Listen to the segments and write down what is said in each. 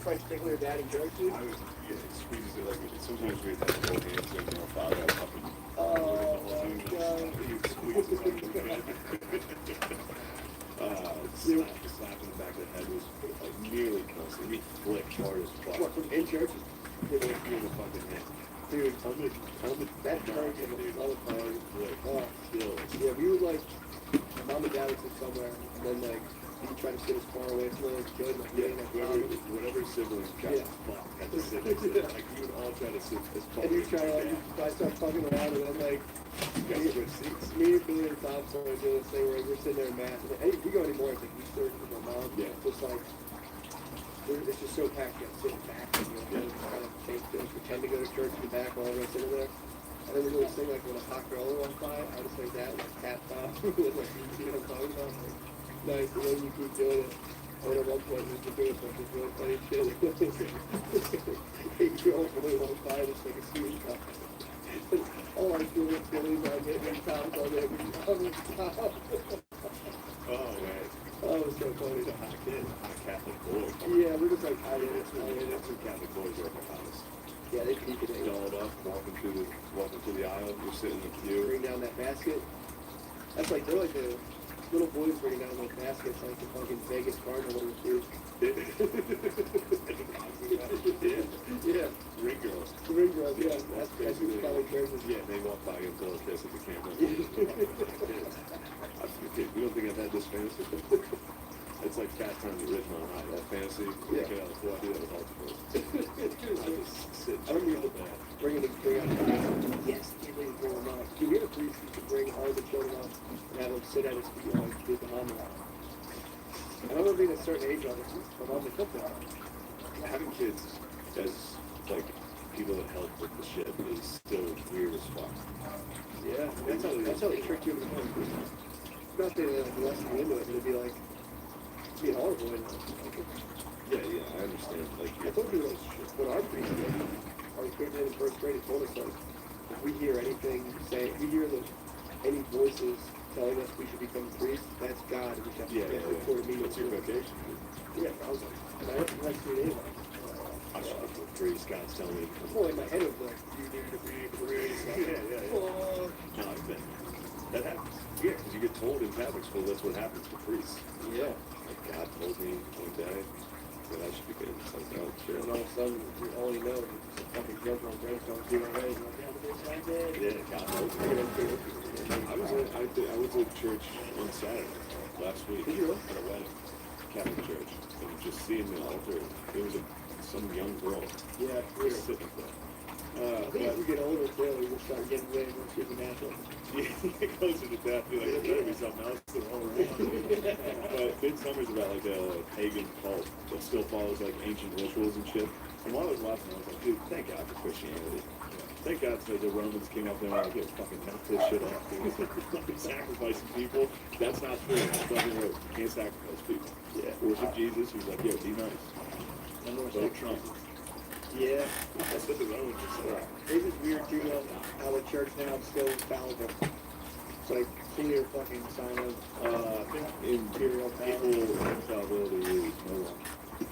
Fried stickler, daddy jerk, dude? Yeah, it squeezes it like it. Sometimes we have to hold hands and your father up and Oh, my God. you squeeze it like slap in the back of the head was like nearly constant. We flicked hard as fuck. What, from in church? It went through the fucking head. Dude, that turns into a motherfucker. Oh, Still. yeah, we would like, my mom and dad would sit somewhere, and then like, you try to sit as far away from them as you could, like, Whatever siblings got fucked had to sit next to them. Like, you would all try to sit as far and you try to, like, I start fucking around, and then, like, me and Billy and Tom started doing this thing where we're sitting there in mass, and hey, if we go anymore, it's like Easter with my mom, just like, it's just so packed, you have to sit in the back, and you know, kind of pretend to go to church in the back while everyone's sitting there. And then we do this thing like when a hot girl walks by, I just like that, like tap top, like, you know what I'm talking about? Like, nice, and then you keep doing it. And then at one point, we doing something really funny shit. 8-year-old boy walks by, just like a sweet cup. All I do is Billy's on it, and Tom's on it, and Tom's on top. Oh, man. Oh, it was so funny. He's a hot kid, a hot Catholic boy. Yeah, we're just like, I did it. That's what Catholic boys are at my house. Yeah, they keep it in. Dolled up, walking through the aisle, you're sitting in the queue. Bring down that basket. That's like, they're like the little boys bringing down those baskets like the fucking Vegas Cardinal dude. Yeah. Ring girls. The ring girls, yeah. That's who's calling churches. Yeah, they walk by and blow a kiss at the camera. We don't think I've had this fantasy. It's like Fast Times at Ridgemont High. That fantasy, you get out of the I do that with multiple. I just sit and check all that. Bring out yes, you bring them out. Dude, we had a priest who could bring all the children up and have them sit at his feet while he did the homily. I remember being a certain age on it. My mom would cook that. Having kids as like people that help with the shit is still weird as fuck. Yeah, that's how they trick you into the home. Not that they like less into it, but it'd be like be horrible. Yeah, I understand. Like, I told you, like, what our priest did, our equipment in first grade, he told us, like, if we hear anything say, if we hear any voices telling us we should become priests, that's God, and we have to report immediately. What's your vocation? Yeah, I was like, and I don't like to do anything. I should become a priest. God's telling me to become well, in my head, it was like, you need to be a priest. Yeah. Oh. No, I bet. That happens. Yeah, because you get told in Catholic school that's what happens to priests. Yeah. Like God told me one day that I should begin. It's like, oh, sure. And all of a sudden, all you know is just a fucking jump on gravestone, do my head, like, yeah, God knows. I was at church on Saturday last week. Did you? At a wedding, Catholic church, and just seeing the altar, there was some young girl. Yeah, just sitting there. I think as we get older, too, we just start getting way more supernatural. Yeah, it goes to death. You're like, there's gotta be something else to roll around. But Midsummer's about like a pagan cult that still follows like ancient rituals and shit. And while I was watching, I was like, dude, thank God for Christianity. Thank God that the Romans came out there and like, fucking knock this shit off, dude. Fucking sacrificing people. That's not true. That's not true. You can't sacrifice people. Yeah. Worship Jesus. He's like, be nice. Vote Trump. Yeah. That's what the Romans said. It's just weird too, how the church now is still infallible. It's like clear fucking sign of imperial power. Infallibility is no longer.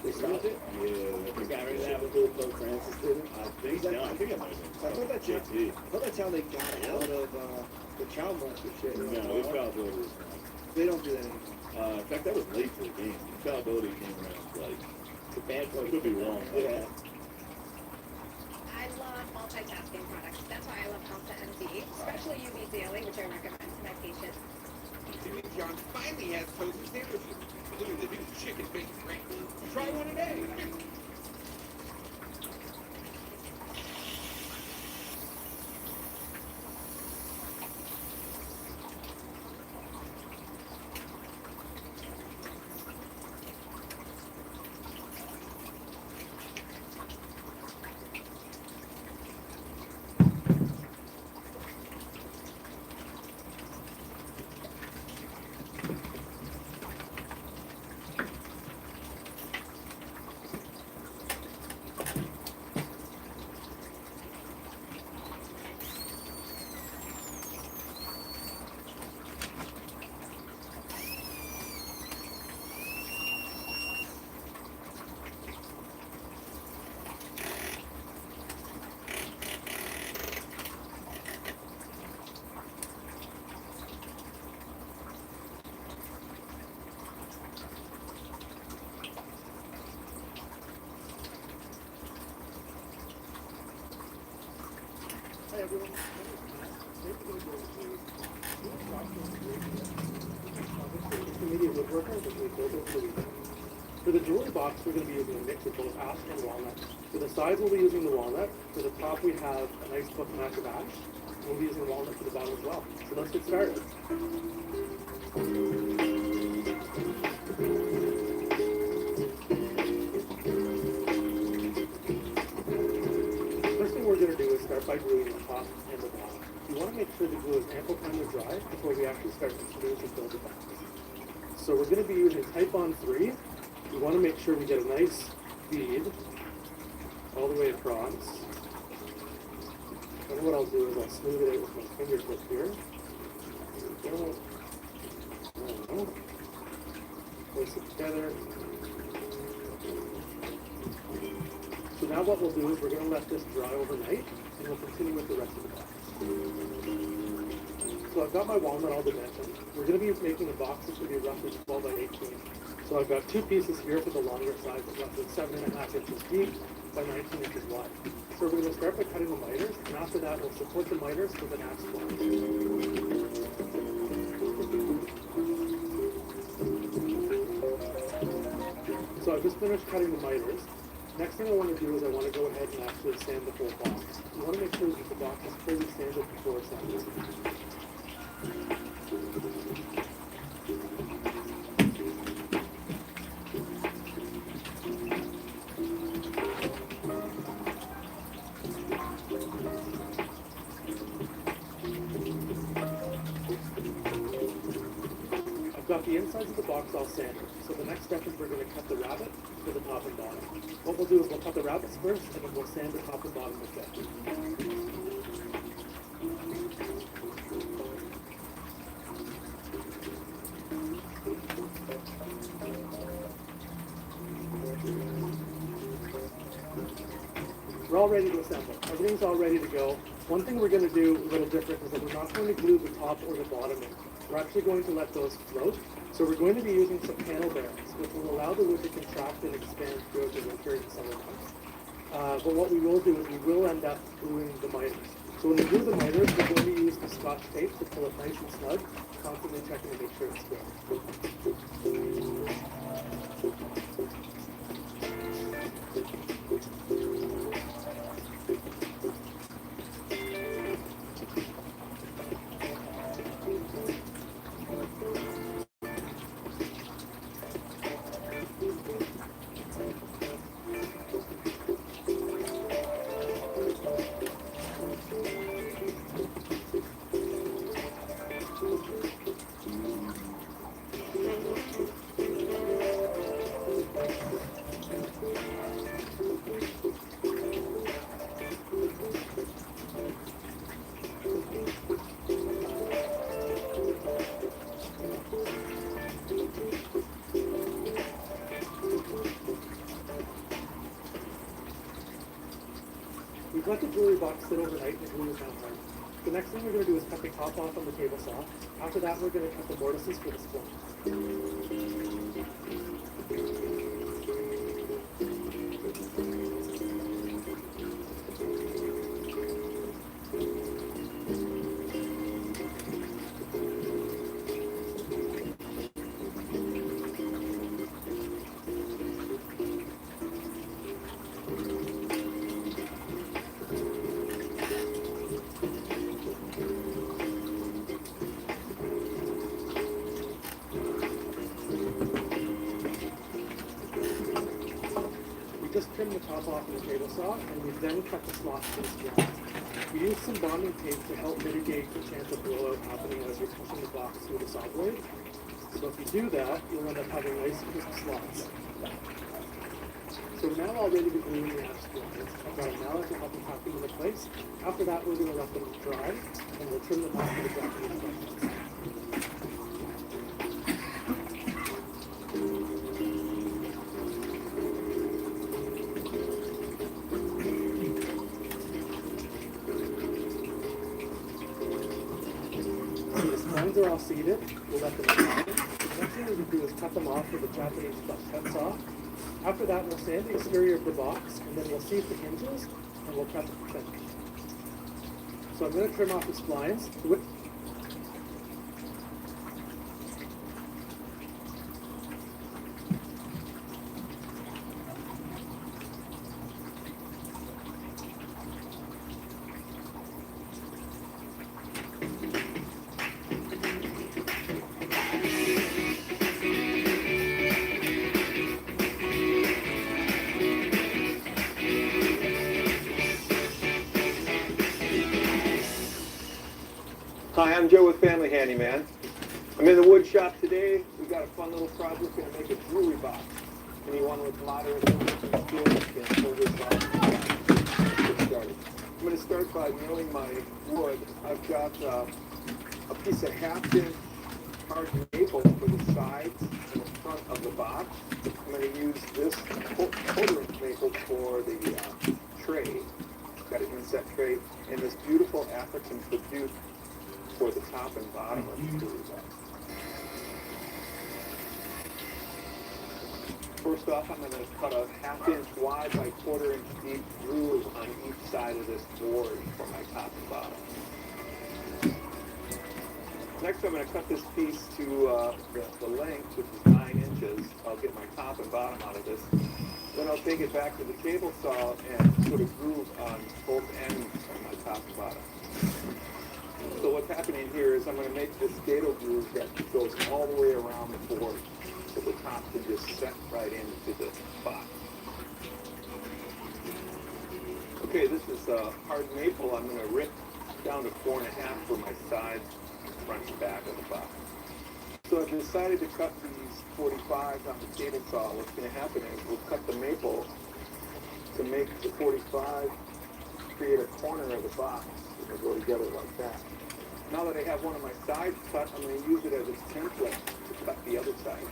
They stopped it? Yeah. They got rid of that with little Pope Francis, did it? I think it might have been. I thought that's how they got out of the child molester shit. No, infallibility is not. They don't do that anymore. In fact, that was late for the game. Infallibility came around like the bad part. I could be wrong. Yeah. I love multitasking products. That's why I love Pasta MD, especially UV Daily, which I recommend to my patients. Jimmy John's finally has toasted sandwiches, including the new chicken bacon ranch. Try one a day. everyone. Intermediate woodworker that we built over the weekend. For the jewelry box, we're going to be using a mix of both ash and walnut. For the sides, we'll be using the walnut. For the top, we have a nice book match of ash. We'll be using walnut for the bottom as well. So let's get started. First thing we're going to do is start by gluing the top and the bottom. You want to make sure the glue is ample time to dry before we actually start to build the box. So we're going to be using type on 3. We want to make sure we get a nice bead all the way across. And what I'll do is I'll smooth it out with my fingertip here. There we go. Place it together. So now what we'll do is we're going to let this dry overnight, and we'll continue with the rest of the box. So I've got my walnut all dimensioned. We're going to be making a box that's going to be roughly 12 by 18. So I've got 2 pieces here for the longer size, roughly 7.5 inches deep by 19 inches wide. So we're going to start by cutting the miters, and after that we'll support the miters with an axe blade. So I've just finished cutting the miters. Next thing I want to do is I want to go ahead and actually sand the whole box. You want to make sure that the box is fully sanded before sanding. I've got the insides of the box all sanded. So the next step is we're going to cut the rabbet for the top and bottom. What we'll do is we'll cut the rabbets first, and then we'll sand the top and bottom with that. We're all ready to assemble. Everything's all ready to go. One thing we're going to do a little different is that we're not going to glue the top or the bottom in. We're actually going to let those float. So we're going to be using some panel bearings, which will allow the wood to contract and expand throughout the winter and summer months. But what we will do is we will end up gluing the miters. So when we glue the miters, we're going to use the Scotch tape to pull it nice and snug, constantly checking to make sure it's good. We've let the jewelry box sit overnight and the glue is now hard. The next thing we're going to do is cut the top off on the table saw. After that, we're going to cut the mortises for the splint. Just trim the top off of the table saw, and we then cut the slots to the splint. We use some bonding tape to help mitigate the chance of blowout happening as you're pushing the box through the saw blade. So if you do that, you'll end up having nice crisp slots. So we're now all ready to glue in the ash splinters. I've got a mallet to help me pack them into place. After that, we're going to let them dry, and we'll trim them off with a Japanese brush. Lines are all seated. We'll let them dry. The next thing we do is cut them off with a Japanese butt cut saw. After that, we'll sand the exterior of the box, and then we'll seat the hinges, and we'll cut the finish. So I'm going to trim off the splines. Hi, I'm Joe with Family Handyman. I'm in the wood shop today. We got a fun little project. Going to make a jewelry box. Anyone with moderate skills can pull this off. Get started. I'm going to start by milling my wood. I've got a piece of 1/2 inch hard maple for the sides and the front of the box. I'm going to use this 1/4 inch maple for the tray. Got an inset tray, and this beautiful African produce for the top and bottom of the jewelry box. First off, I'm going to cut a 1/2 inch wide by 1/4 inch deep groove on each side of this board for my top and bottom. Next, I'm going to cut this piece to the length, which is 9 inches. I'll get my top and bottom out of this. Then I'll take it back to the table saw and put a groove on both ends of my top and bottom. So what's happening here is I'm going to make this dado groove that goes all the way around the board, so the top can just set right into the box. Okay, this is hard maple. I'm going to rip down to 4.5 for my sides, front and back of the box. So I've decided to cut these 45s on the table saw. What's going to happen is we'll cut the maple to make the 45 create a corner of the box. It'll go together like that. Now that I have one of my sides cut, I'm going to use it as a template to cut the other side.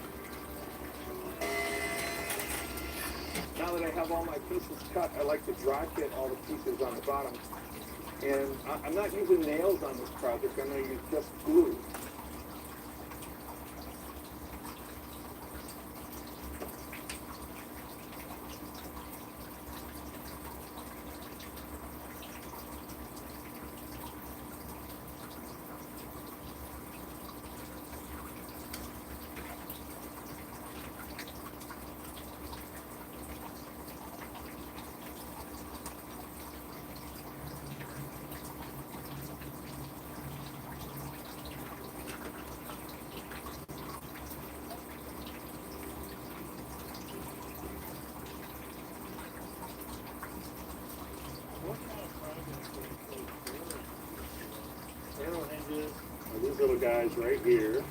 Now that I have all my pieces cut, I like to dry fit all the pieces on the bottom. And I'm not using nails on this project. I'm going to use just glue. Barrel hinges are these little guys right here.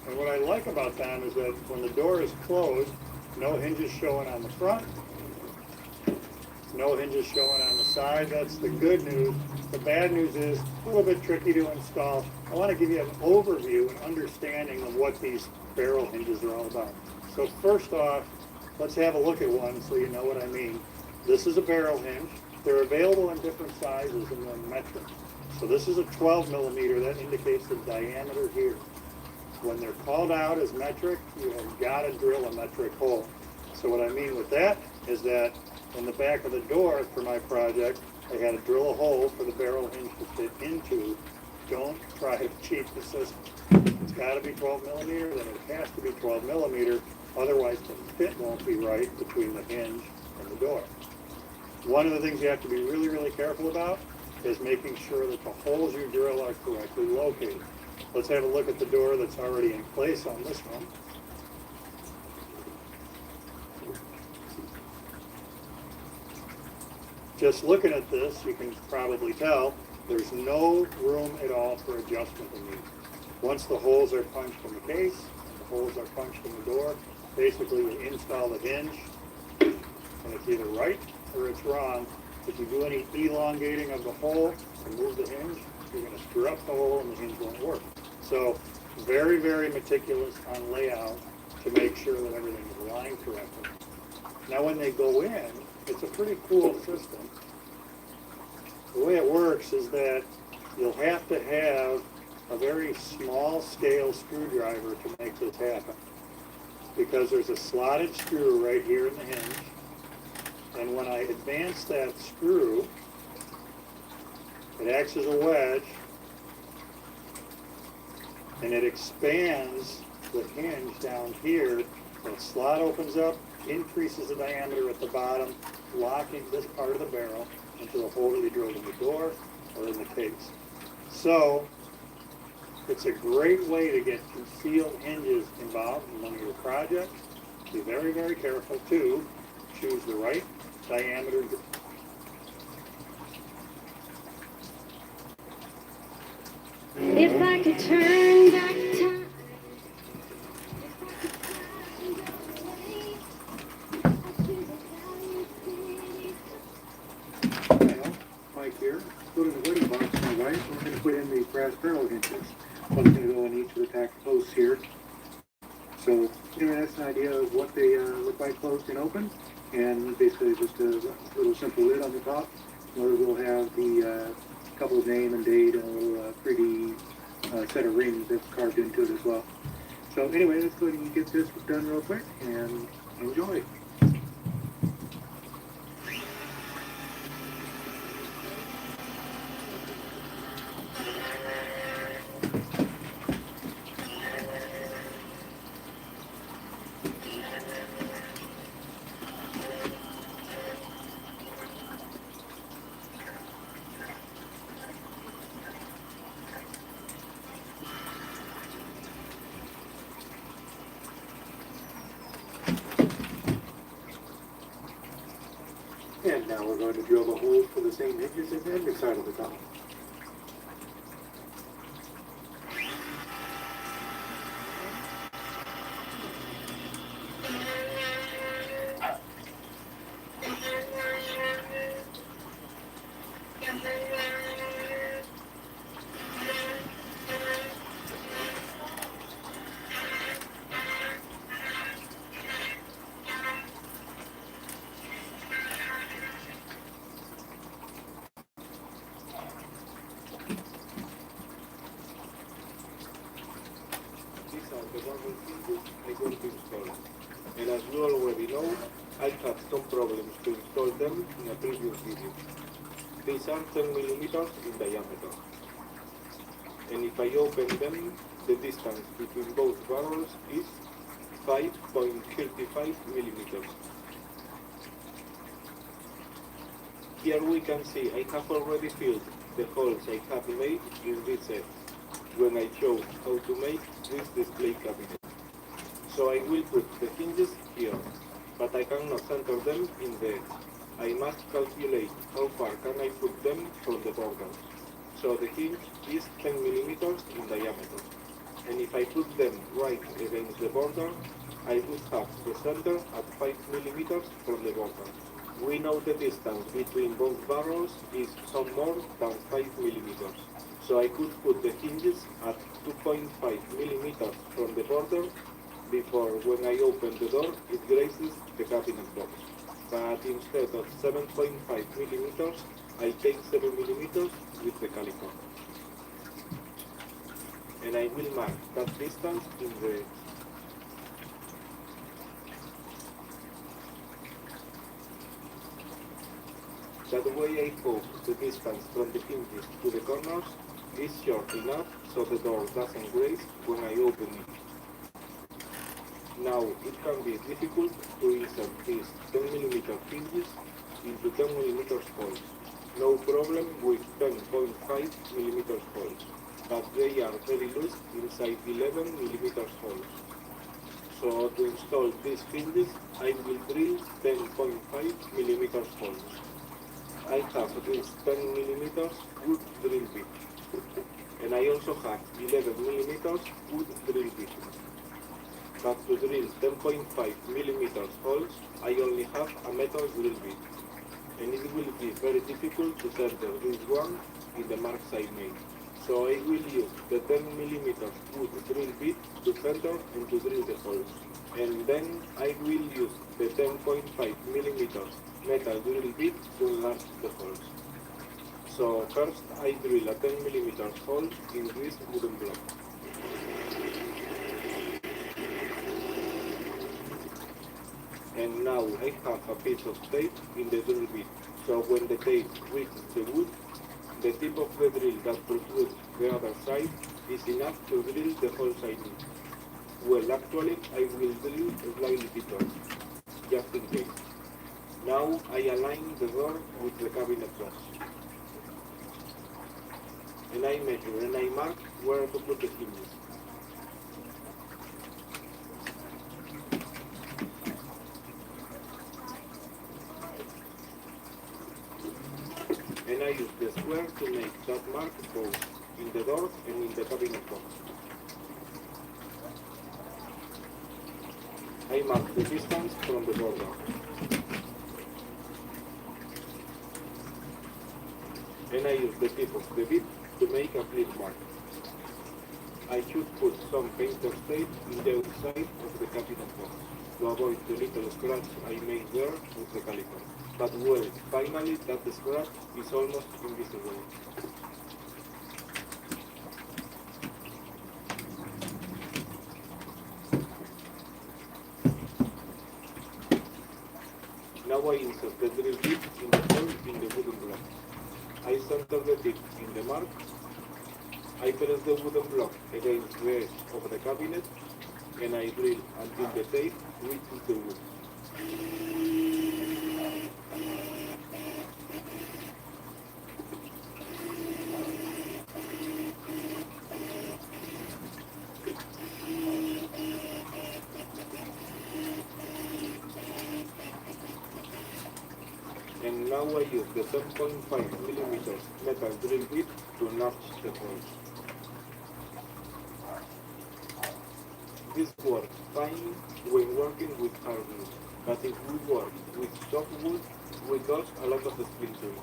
And what I like about them is that when the door is closed, no hinges showing on the front, no hinges showing on the side. That's the good news. The bad news is a little bit tricky to install. I want to give you an overview and understanding of what these barrel hinges are all about. So first off, let's have a look at one so you know what I mean. This is a barrel hinge. They're available in different sizes and they're metric. So this is a 12 millimeter. That indicates the diameter here. When they're called out as metric, you have got to drill a metric hole. So what I mean with that is that in the back of the door for my project, I had to drill a hole for the barrel hinge to fit into. Don't try to cheat the system. It's got to be 12 millimeter, then it has to be 12 millimeter. Otherwise, the fit won't be right between the hinge and the door. One of the things you have to be really, really careful about is making sure that the holes you drill are correctly located. Let's have a look at the door that's already in place on this one. Just looking at this, you can probably tell there's no room at all for adjustment in these. Once the holes are punched in the case, and the holes are punched in the door, basically we install the hinge, and it's either right or it's wrong. If you do any elongating of the hole and move the hinge, you're going to screw up the hole and the hinge won't work. So very, very meticulous on layout to make sure that everything is aligned correctly. Now when they go in, it's a pretty cool system. The way it works is that you'll have to have a very small scale screwdriver to make this happen, because there's a slotted screw right here in the hinge. And when I advance that screw, It acts as a wedge, and it expands the hinge down here. The slot opens up, increases the diameter at the bottom, locking this part of the barrel into the hole to be drilled in the door or in the case. So it's a great way to get concealed hinges involved in one of your projects. Be very, very careful to choose the right diameter. If I could turn back time. Well, Mike here, put in the wooden box to my wife. We're going to put in the brass barrel hinges. One's going to go in each of the tack posts here. So, anyway, that's an idea of what they look like closed and open. And basically just a little simple lid on the top. Where we'll have the couple's name and date and a little pretty set of rings that's carved into it as well. So anyway, let's go ahead and get this done real quick and enjoy. And now we're going to drill the holes for the same hinges in the underside of the top. These are the rubber hinges I want to install. And as you already know, I had some problems to install them in a previous video. These are 10 millimeters in diameter. And if I open them, the distance between both barrels is 5.35 millimeters. Here we can see I have already filled the holes I have made in this set when I showed how to make this display cabinet. So I will put the hinges here, but I cannot center them in the edge. I must calculate how far can I put them from the border. So the hinge is 10 millimeters in diameter. And if I put them right against the border, I would have the center at 5 millimeters from the border. We know the distance between both barrels is some more than 5 millimeters. So I could put the hinges at 2.5 millimeters from the border before when I open the door it grazes the cabinet box. But instead of 7.5 millimeters, I take 7 millimeters with the caliper. And I will mark that distance in the That way I hope the distance from the hinges to the corners is short enough so the door doesn't graze when I open it. Now it can be difficult to insert these 10mm hinges into 10mm holes. No problem with 10.5mm holes, but they are very loose inside 11mm holes. So to install these hinges, I will drill 10.5mm holes. I have this 10mm wood drill bit, and I also have 11mm wood drill bit. But to drill 10.5mm holes, I only have a metal drill bit, and it will be very difficult to center this one in the marks I made. So I will use the 10mm wood drill bit to center and to drill the holes. And then I will use the 10.5mm metal drill bit to enlarge the holes. So first I drill a 10mm hole in this wooden block. And now I have a piece of tape in the drill bit, so when the tape reaches the wood, the tip of the drill that protrudes the other side is enough to drill the holes I need. Well, actually, I will drill slightly deeper, just in case. Now I align the door with the cabinet box. And I measure and I mark where to put the hinges. And I use the square to make that mark both in the door and in the cabinet box. I mark the distance from the border. And I use the tip of the bit to make a flip mark. I should put some painter's tape in the outside of the cabinet box to avoid the little scratch I made there with the caliper. But well, finally that scratch is almost invisible. Now I insert the drill bit in the hole in the wooden block. I center the tip in the mark. I press the wooden block against the edge of the cabinet and I drill until the tape reaches the wood. And now I use the 10.5mm metal drill bit to notch the holes. This works fine when working with hardwood, but if we work with softwood, we cause a lot of splintering.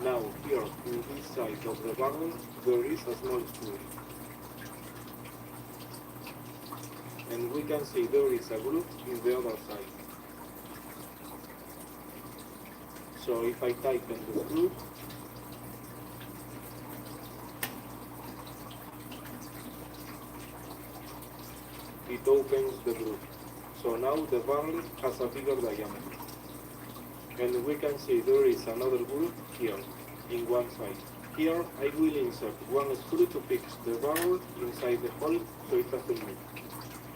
Now here, in this side of the barrel, there is a small screw. And we can see there is a groove in the other side. So if I tighten the screw, it opens the groove. So now the barrel has a bigger diameter. And we can see there is another groove here, in one side. Here I will insert one screw to fix the barrel inside the hole so it doesn't move.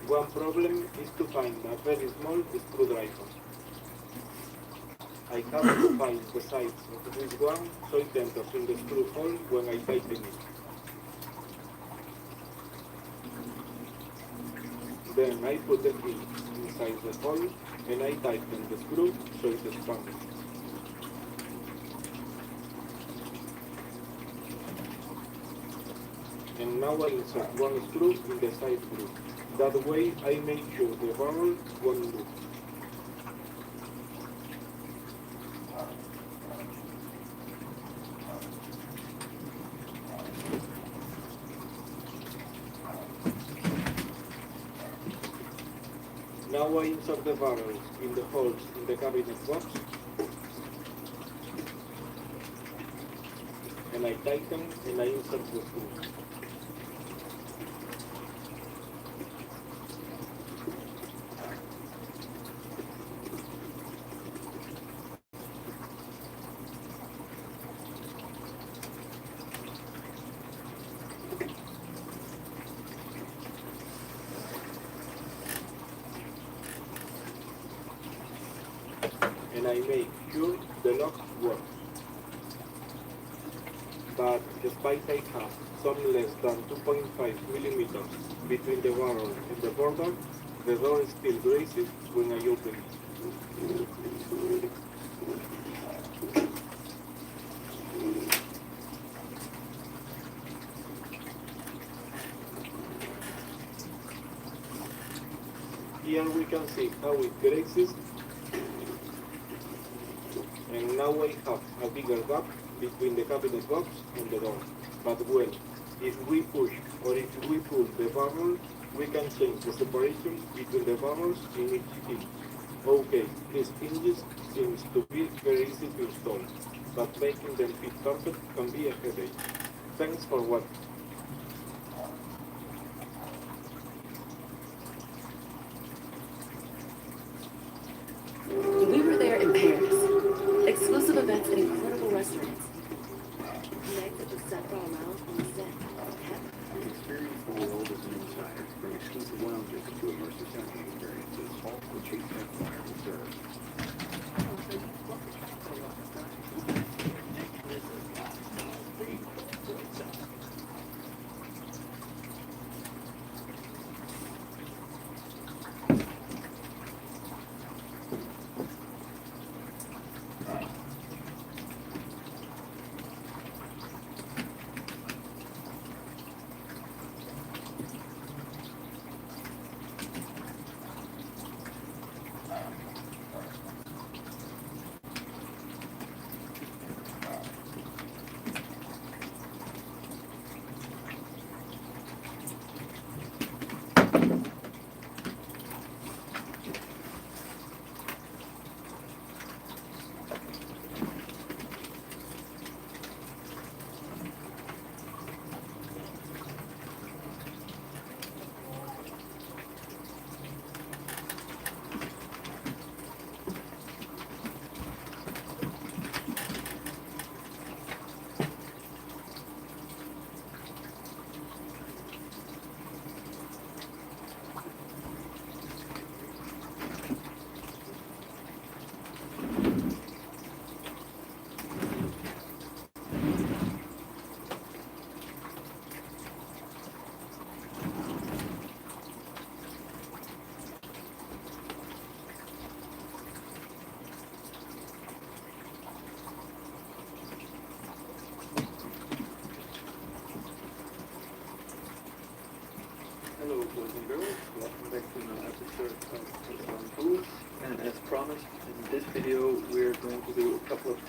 One problem is to find a very small screwdriver. I have to find the size of this one so it enters in the screw hole when I tighten it. Then I put the key inside the hole and I tighten the screw so it expands. And now I insert one screw in the side groove. That way I make sure the barrel won't move. Now I insert the barrels in the holes in the cabinet box and I tighten and I insert the screw. And I make sure the lock works. But despite I have some less than 2.5mm between the barrel and the border, the door still grazes when I open it. Here we can see how it grazes. And now I have a bigger gap between the cabinet box and the door. But well, if we push or if we pull the barrel, we can change the separation between the barrels in each hinge. Okay, these hinges seems to be very easy to install, but making them fit perfect can be a headache. Thanks for watching.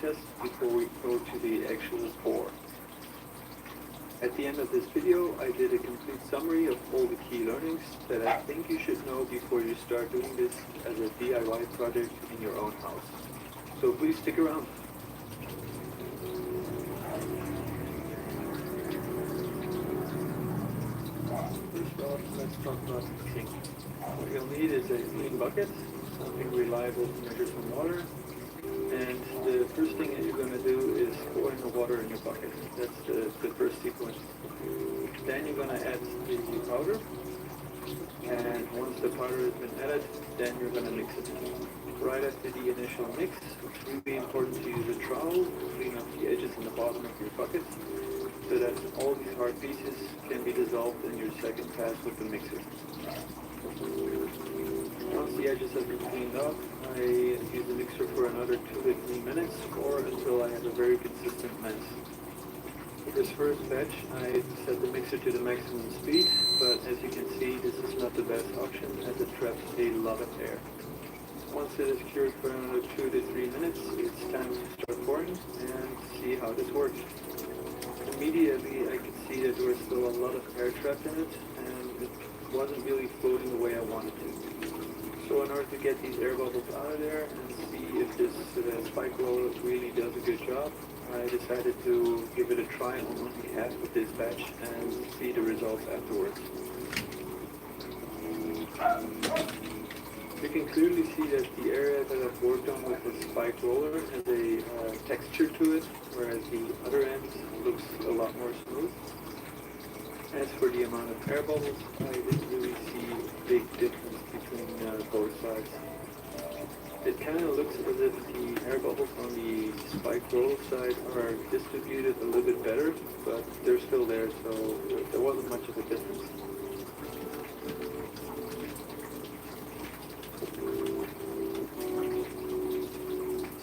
test before we go to the actual pour. At the end of this video, I did a complete summary of all the key learnings that I think you should know before you start doing this as a DIY project in your own house. So please stick around. First off, let's talk about mixing. What you'll need is a clean bucket, something reliable to measure some water, and the first thing that you're going to do is pour in the water in your bucket. That's the first sequence. Then you're going to add the powder, and once the powder has been added, then you're going to mix it. Right after the initial mix, it's really important to use a trowel to clean up the edges and the bottom of your bucket, so that all these hard pieces can be dissolved in your second pass with the mixer. Once the edges have been cleaned up, I use the mixer for another 2 to 3 minutes or until I have a very consistent mess. For this first batch, I set the mixer to the maximum speed, but as you can see, this is not the best option as it traps a lot of air. Once it is cured for another 2 to 3 minutes, it's time to start pouring and see how this works. Immediately, I could see that there was still a lot of air trapped in it, and it wasn't really floating the way I wanted to. So in order to get these air bubbles out of there and see if this spike roller really does a good job, I decided to give it a try on only half of this batch and see the results afterwards. You can clearly see that the area that I've worked on with the spike roller has a texture to it, whereas the other end looks a lot more smooth. As for the amount of air bubbles, I didn't really see a big difference between both sides. It kind of looks as if the air bubbles on the spike roller side are distributed a little bit better, but they're still there, so there wasn't much of a difference.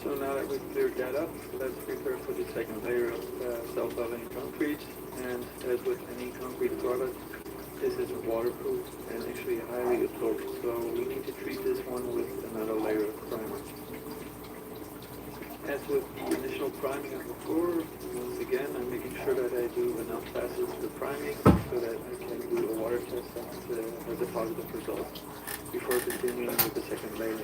So now that we've cleared that up, let's prepare for the second layer of self-leveling concrete. And as with any concrete product, this isn't waterproof and actually highly absorbent, so we need to treat this one with another layer of primer. As with the initial priming of the floor, once again I'm making sure that I do enough passes of the priming so that I can do a water test that has a positive result before continuing with the second layer.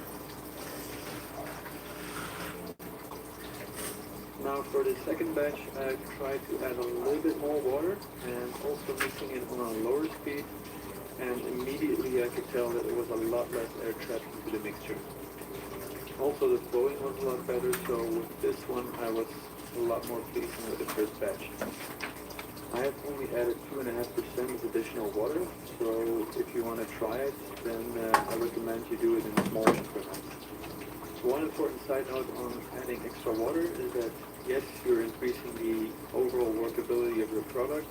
Now for the second batch, I've tried to add a little bit more water and also mixing it on a lower speed, and immediately I could tell that there was a lot less air trapped into the mixture. Also the flowing was a lot better, so with this one I was a lot more pleased than with the first batch. I have only added 2.5% of additional water, so if you want to try it, then I recommend you do it in small increments. One important side note on adding extra water is that yes, you're increasing the overall workability of your product.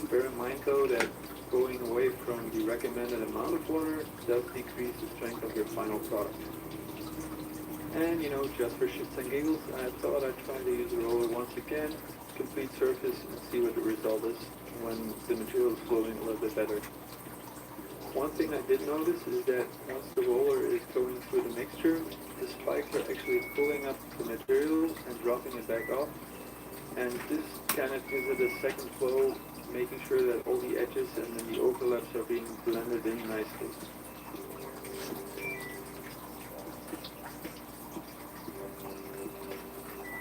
Bear in mind though that going away from the recommended amount of water does decrease the strength of your final product. And just for shits and giggles, I thought I'd try to use the roller once again, complete surface, and see what the result is when the material is flowing a little bit better. One thing I did notice is that once the roller is going through the mixture, the spikes are actually pulling up the material and dropping it back off. And this kind of gives it a second flow, making sure that all the edges and then the overlaps are being blended in nicely.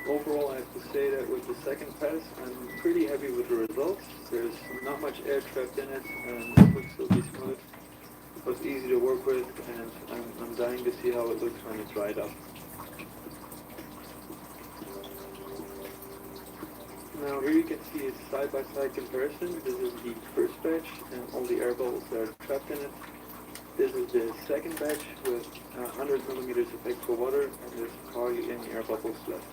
Overall, I have to say that with the second pass, I'm pretty happy with the results. There's not much air trapped in it, and it looks silky smooth. It was easy to work with, and I'm dying to see how it looks when it's dried up. Now here you can see a side-by-side comparison. This is the first batch, and all the air bubbles that are trapped in it. This is the second batch with 100 millimeters of extra water, and there's hardly any air bubbles left.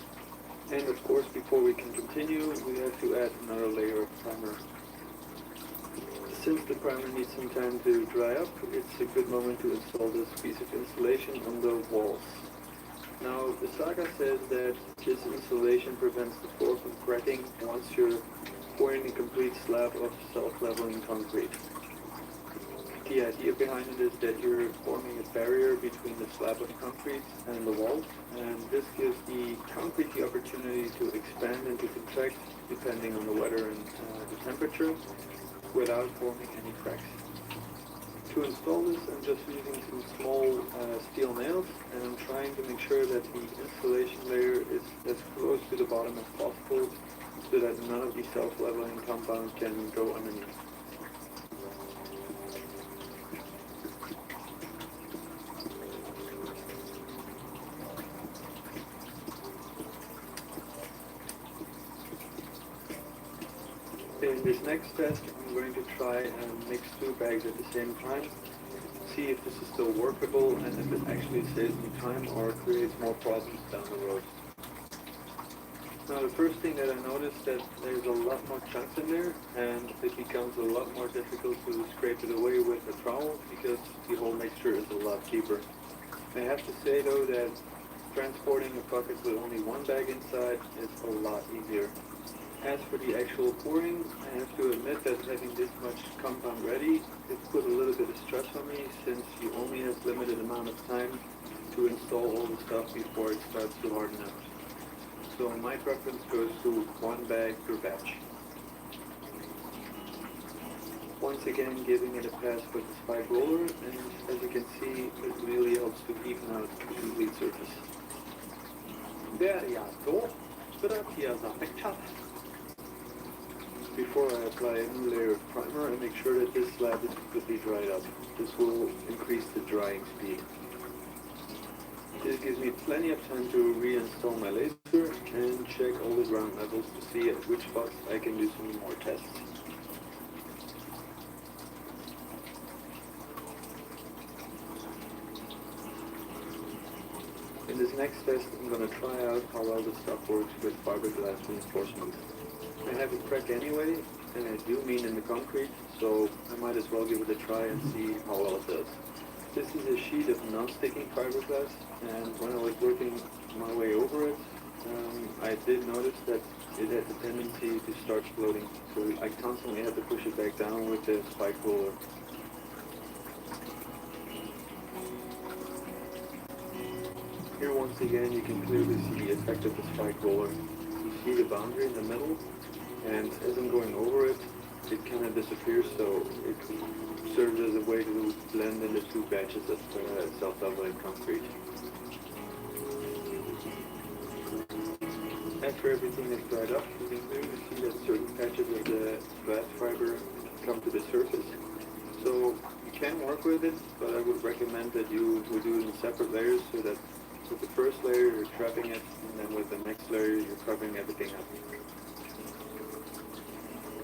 And of course, before we can continue, we have to add another layer of primer. Since the primer needs some time to dry up, it's a good moment to install this piece of insulation on the walls. Now, the saga says that this insulation prevents the floor from cracking once you're pouring a complete slab of self-leveling concrete. The idea behind it is that you're forming a barrier between the slab of concrete and the wall, and this gives the concrete the opportunity to expand and to contract depending on the weather and the temperature without forming any cracks. To install this, I'm just using some small steel nails, and I'm trying to make sure that the installation layer is as close to the bottom as possible so that none of the self-leveling compound can go underneath. In this next test, I'm going to try and mix two bags at the same time, see if this is still workable and if it actually saves me time or creates more problems down the road. Now the first thing that I noticed that there's a lot more chunks in there, and it becomes a lot more difficult to scrape it away with a trowel because the whole mixture is a lot deeper. I have to say though that transporting a bucket with only one bag inside is a lot easier. As for the actual pouring, I have to admit that having this much compound ready, it put a little bit of stress on me since you only have limited amount of time to install all the stuff before it starts to harden out. So my preference goes to one bag per batch. Once again, giving it a pass with the spike roller, and as you can see, it really helps to even out the complete surface. There you go. Before I apply a new layer of primer, I make sure that this slab is completely dried up. This will increase the drying speed. This gives me plenty of time to reinstall my laser and check all the ground levels to see at which spots I can do some more tests. In this next test, I'm going to try out how well this stuff works with fiberglass reinforcement. I have a crack anyway, and I do mean in the concrete, so I might as well give it a try and see how well it does. This is a sheet of non-sticking fiberglass, and when I was working my way over it, I did notice that it had the tendency to start floating, so I constantly had to push it back down with the spike roller. Here once again you can clearly see the effect of the spike roller. You see the boundary in the middle, and as I'm going over it, it kind of disappears, so it serves as a way to blend in the two batches of self-leveling concrete. After everything is dried up, you can clearly see that certain patches of the glass fiber come to the surface. So you can work with it, but I would recommend that you would do it in separate layers so that with the first layer you're trapping it, and then with the next layer you're covering everything up.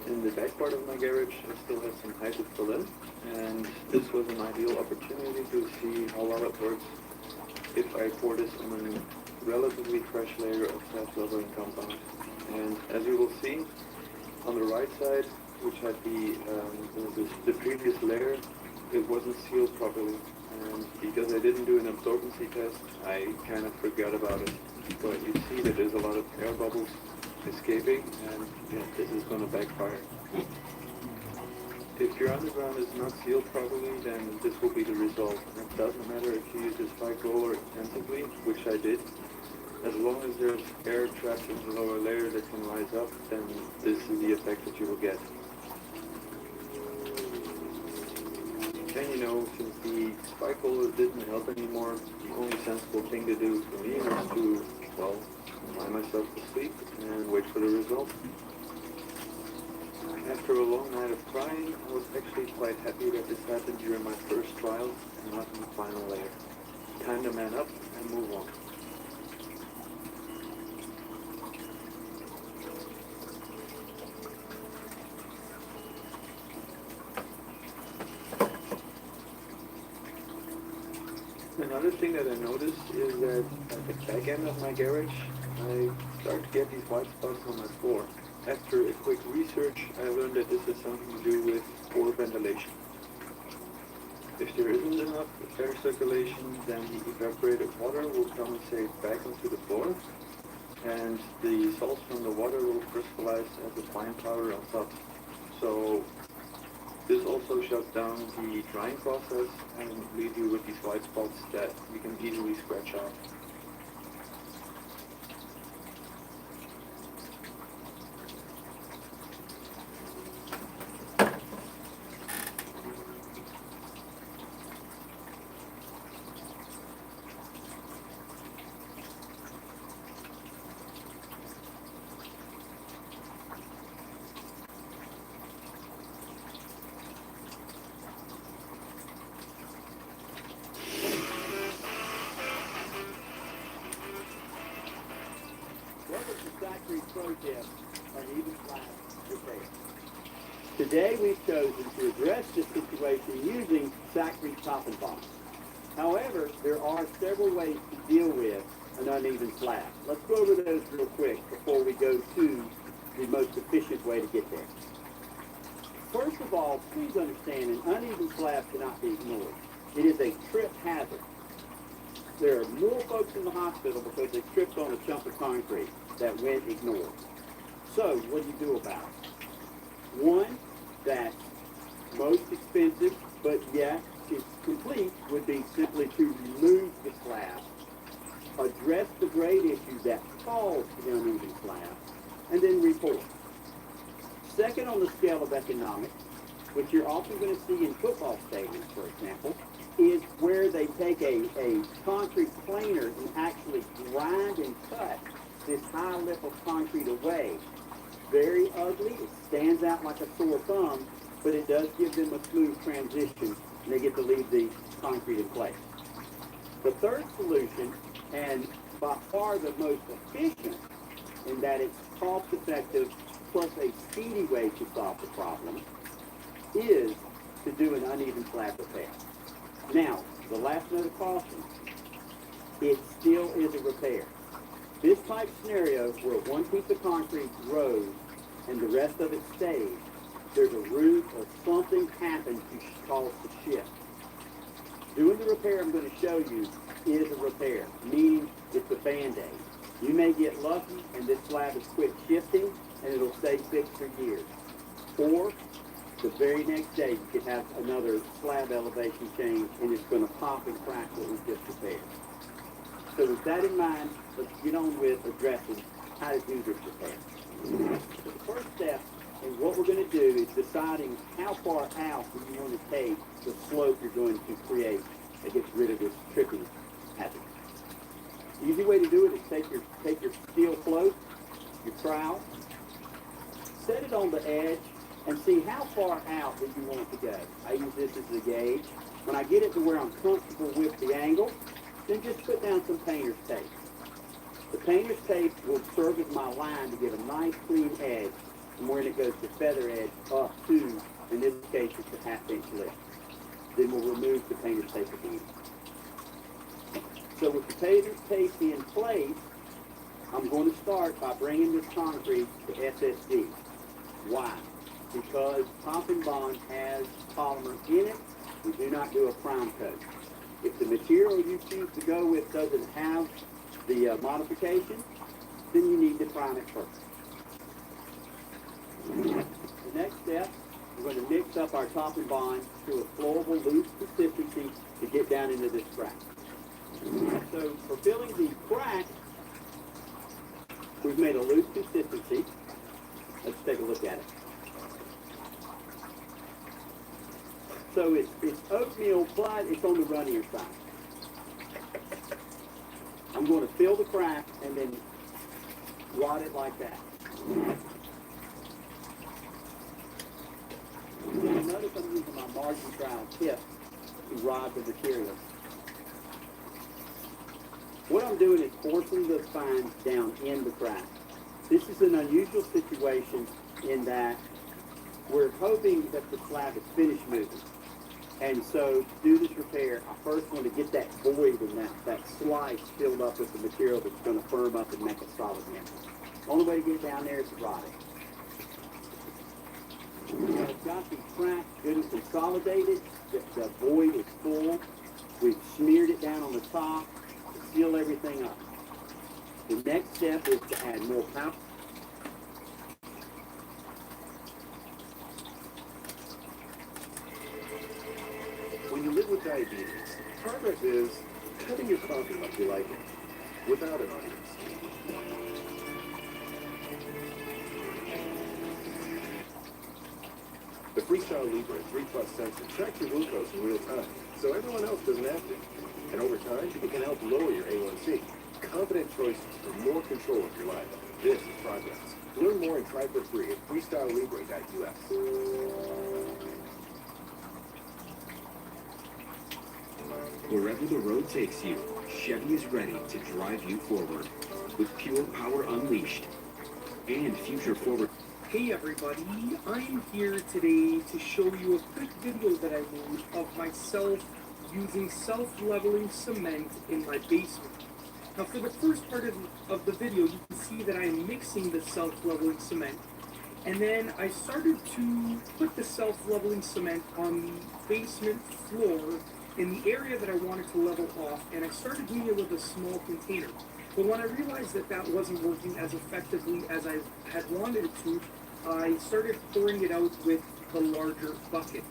In the back part of my garage I still have some height to fill in, and this was an ideal opportunity to see how well it works if I pour this on a relatively fresh layer of self-leveling compound. And as you will see, on the right side, which had the previous layer, it wasn't sealed properly. And because I didn't do an absorbency test, I kind of forgot about it. But you see that there's a lot of air bubbles escaping, and yeah, this is going to backfire. If your underground is not sealed properly, then this will be the result. And it doesn't matter if you use this spike roller extensively, which I did. As long as there's air trapped in the lower layer that can rise up, then this is the effect that you will get. And you know, since the spike roller didn't help anymore, the only sensible thing to do for me was to, well, lie myself to sleep and wait for the result. After a long night of crying, I was actually quite happy that this happened during my first trial and not in the final layer. Time to man up and move on. Another thing that I noticed is that at the back end of my garage, I start to get these white spots on my floor. After a quick research, I learned that this has something to do with poor ventilation. If there isn't enough air circulation, then the evaporated water will condensate back onto the floor, and the salts from the water will crystallize as a fine powder on top. So This also shuts down the drying process and leaves you with these white spots that you can easily scratch out. Welcome to Factory Pro Tip on Even Flat Repair. Today we've chosen to address this situation using Factory Top and Bond. However, there are several ways to deal with an uneven slab. Let's go over those real quick before we go to the most efficient way to get there. First of all, please understand an uneven slab cannot be ignored. It is a trip hazard. There are more folks in the hospital because they tripped on a chunk of concrete that went ignored. So, what do you do about it? One, that's most expensive, but yet it's complete, would be simply to remove the slab, address the grade issue that caused the uneven slab, and then repour. Second on the scale of economics, which you're often going to see in football stadiums, for example, is where they take a concrete planer and actually grind and cut this high lip of concrete away. Very ugly. It stands out like a sore thumb, but it does give them a smooth transition, and they get to leave the concrete in place. The third solution, and by far the most efficient, in that it's cost-effective plus a speedy way to solve the problem, is to do an uneven slab repair. Now, the last note of caution, it still is a repair. This type scenario where one piece of concrete grows and the rest of it stays, there's a root or something happens to cause the shift. Doing the repair I'm going to show you is a repair, meaning it's a Band-Aid. You may get lucky and this slab is quit shifting and it'll stay fixed for years. Or the very next day you could have another slab elevation change and it's going to pop and crack what was just repaired. So with that in mind, let's get on with addressing how to do this repair. The first step in what we're going to do is deciding how far out you want to take the slope you're going to create that gets rid of this tripping hazard. The easy way to do it is take your steel float, your trowel, set it on the edge, and see how far out that you want it to go. I use this as the gauge. When I get it to where I'm comfortable with the angle, then just put down some painter's tape. The painter's tape will serve as my line to give a nice clean edge from where it goes to feather edge up to, in this case, it's a 1/2 inch lift. Then we'll remove the painter's tape again. So with the painter's tape in place, I'm going to start by bringing this concrete to SSD. Why? Because Top and Bond has polymer in it. We do not do a prime coat. If the material you choose to go with doesn't have the modification, then you need to prime it first. The next step, we're going to mix up our Top and Bond to a flowable loose consistency to get down into this crack. So for filling the crack, we've made a loose consistency. Let's take a look at it. So it's oatmeal, but it's on the runnier side. I'm going to fill the crack and then rod it like that. Now notice I'm using my margin trowel tip to rod the material. What I'm doing is forcing the spines down in the crack. This is an unusual situation in that we're hoping that the slab is finished moving. And so to do this repair, I first want to get that void and that slice filled up with the material that's going to firm up and make a solid member. The only way to get down there is to rod it. Now it's got the crack good and consolidated. The void is full. We've smeared it down on the top to seal everything up. The next step is to add more powder. diabetes. Progress is cutting your coffee like you like it, without an audience. The Freestyle Libre 3 Plus sensor tracks your glucose in real time, so everyone else doesn't have to. And over time, it can help lower your A1C. Confident choices for more control of your life. This is progress. Learn more and try for free at freestylelibre.us. Wherever the road takes you, Chevy is ready to drive you forward with pure power unleashed and future forward. Hey everybody, I'm here today to show you a quick video that I made of myself using self-leveling cement in my basement. Now for the first part of the video, you can see that I'm mixing the self-leveling cement, and then I started to put the self-leveling cement on the basement floor in the area that I wanted to level off, and I started doing it with a small container. But when I realized that that wasn't working as effectively as I had wanted it to, I started pouring it out with the larger bucket.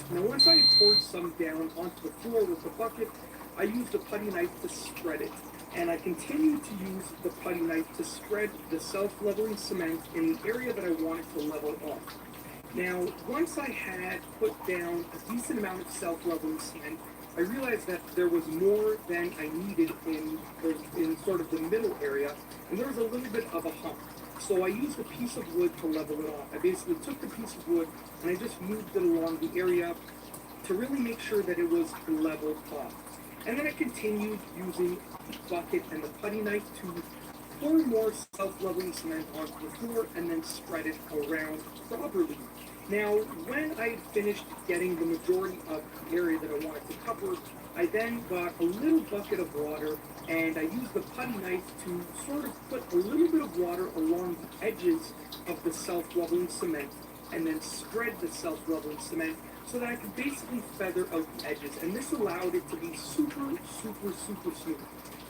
Now once I had poured some down onto the floor with the bucket, I used a putty knife to spread it. And I continued to use the putty knife to spread the self-leveling cement in the area that I wanted to level off. Now, once I had put down a decent amount of self-leveling cement, I realized that there was more than I needed in sort of the middle area, and there was a little bit of a hump. So I used a piece of wood to level it off. I basically took the piece of wood and I just moved it along the area to really make sure that it was leveled off. And then I continued using the bucket and the putty knife to pour more self-leveling cement onto the floor and then spread it around properly. Now, when I had finished getting the majority of the area that I wanted to cover, I then got a little bucket of water and I used the putty knife to sort of put a little bit of water along the edges of the self-leveling cement and then spread the self-leveling cement so that I could basically feather out the edges, and this allowed it to be super smooth.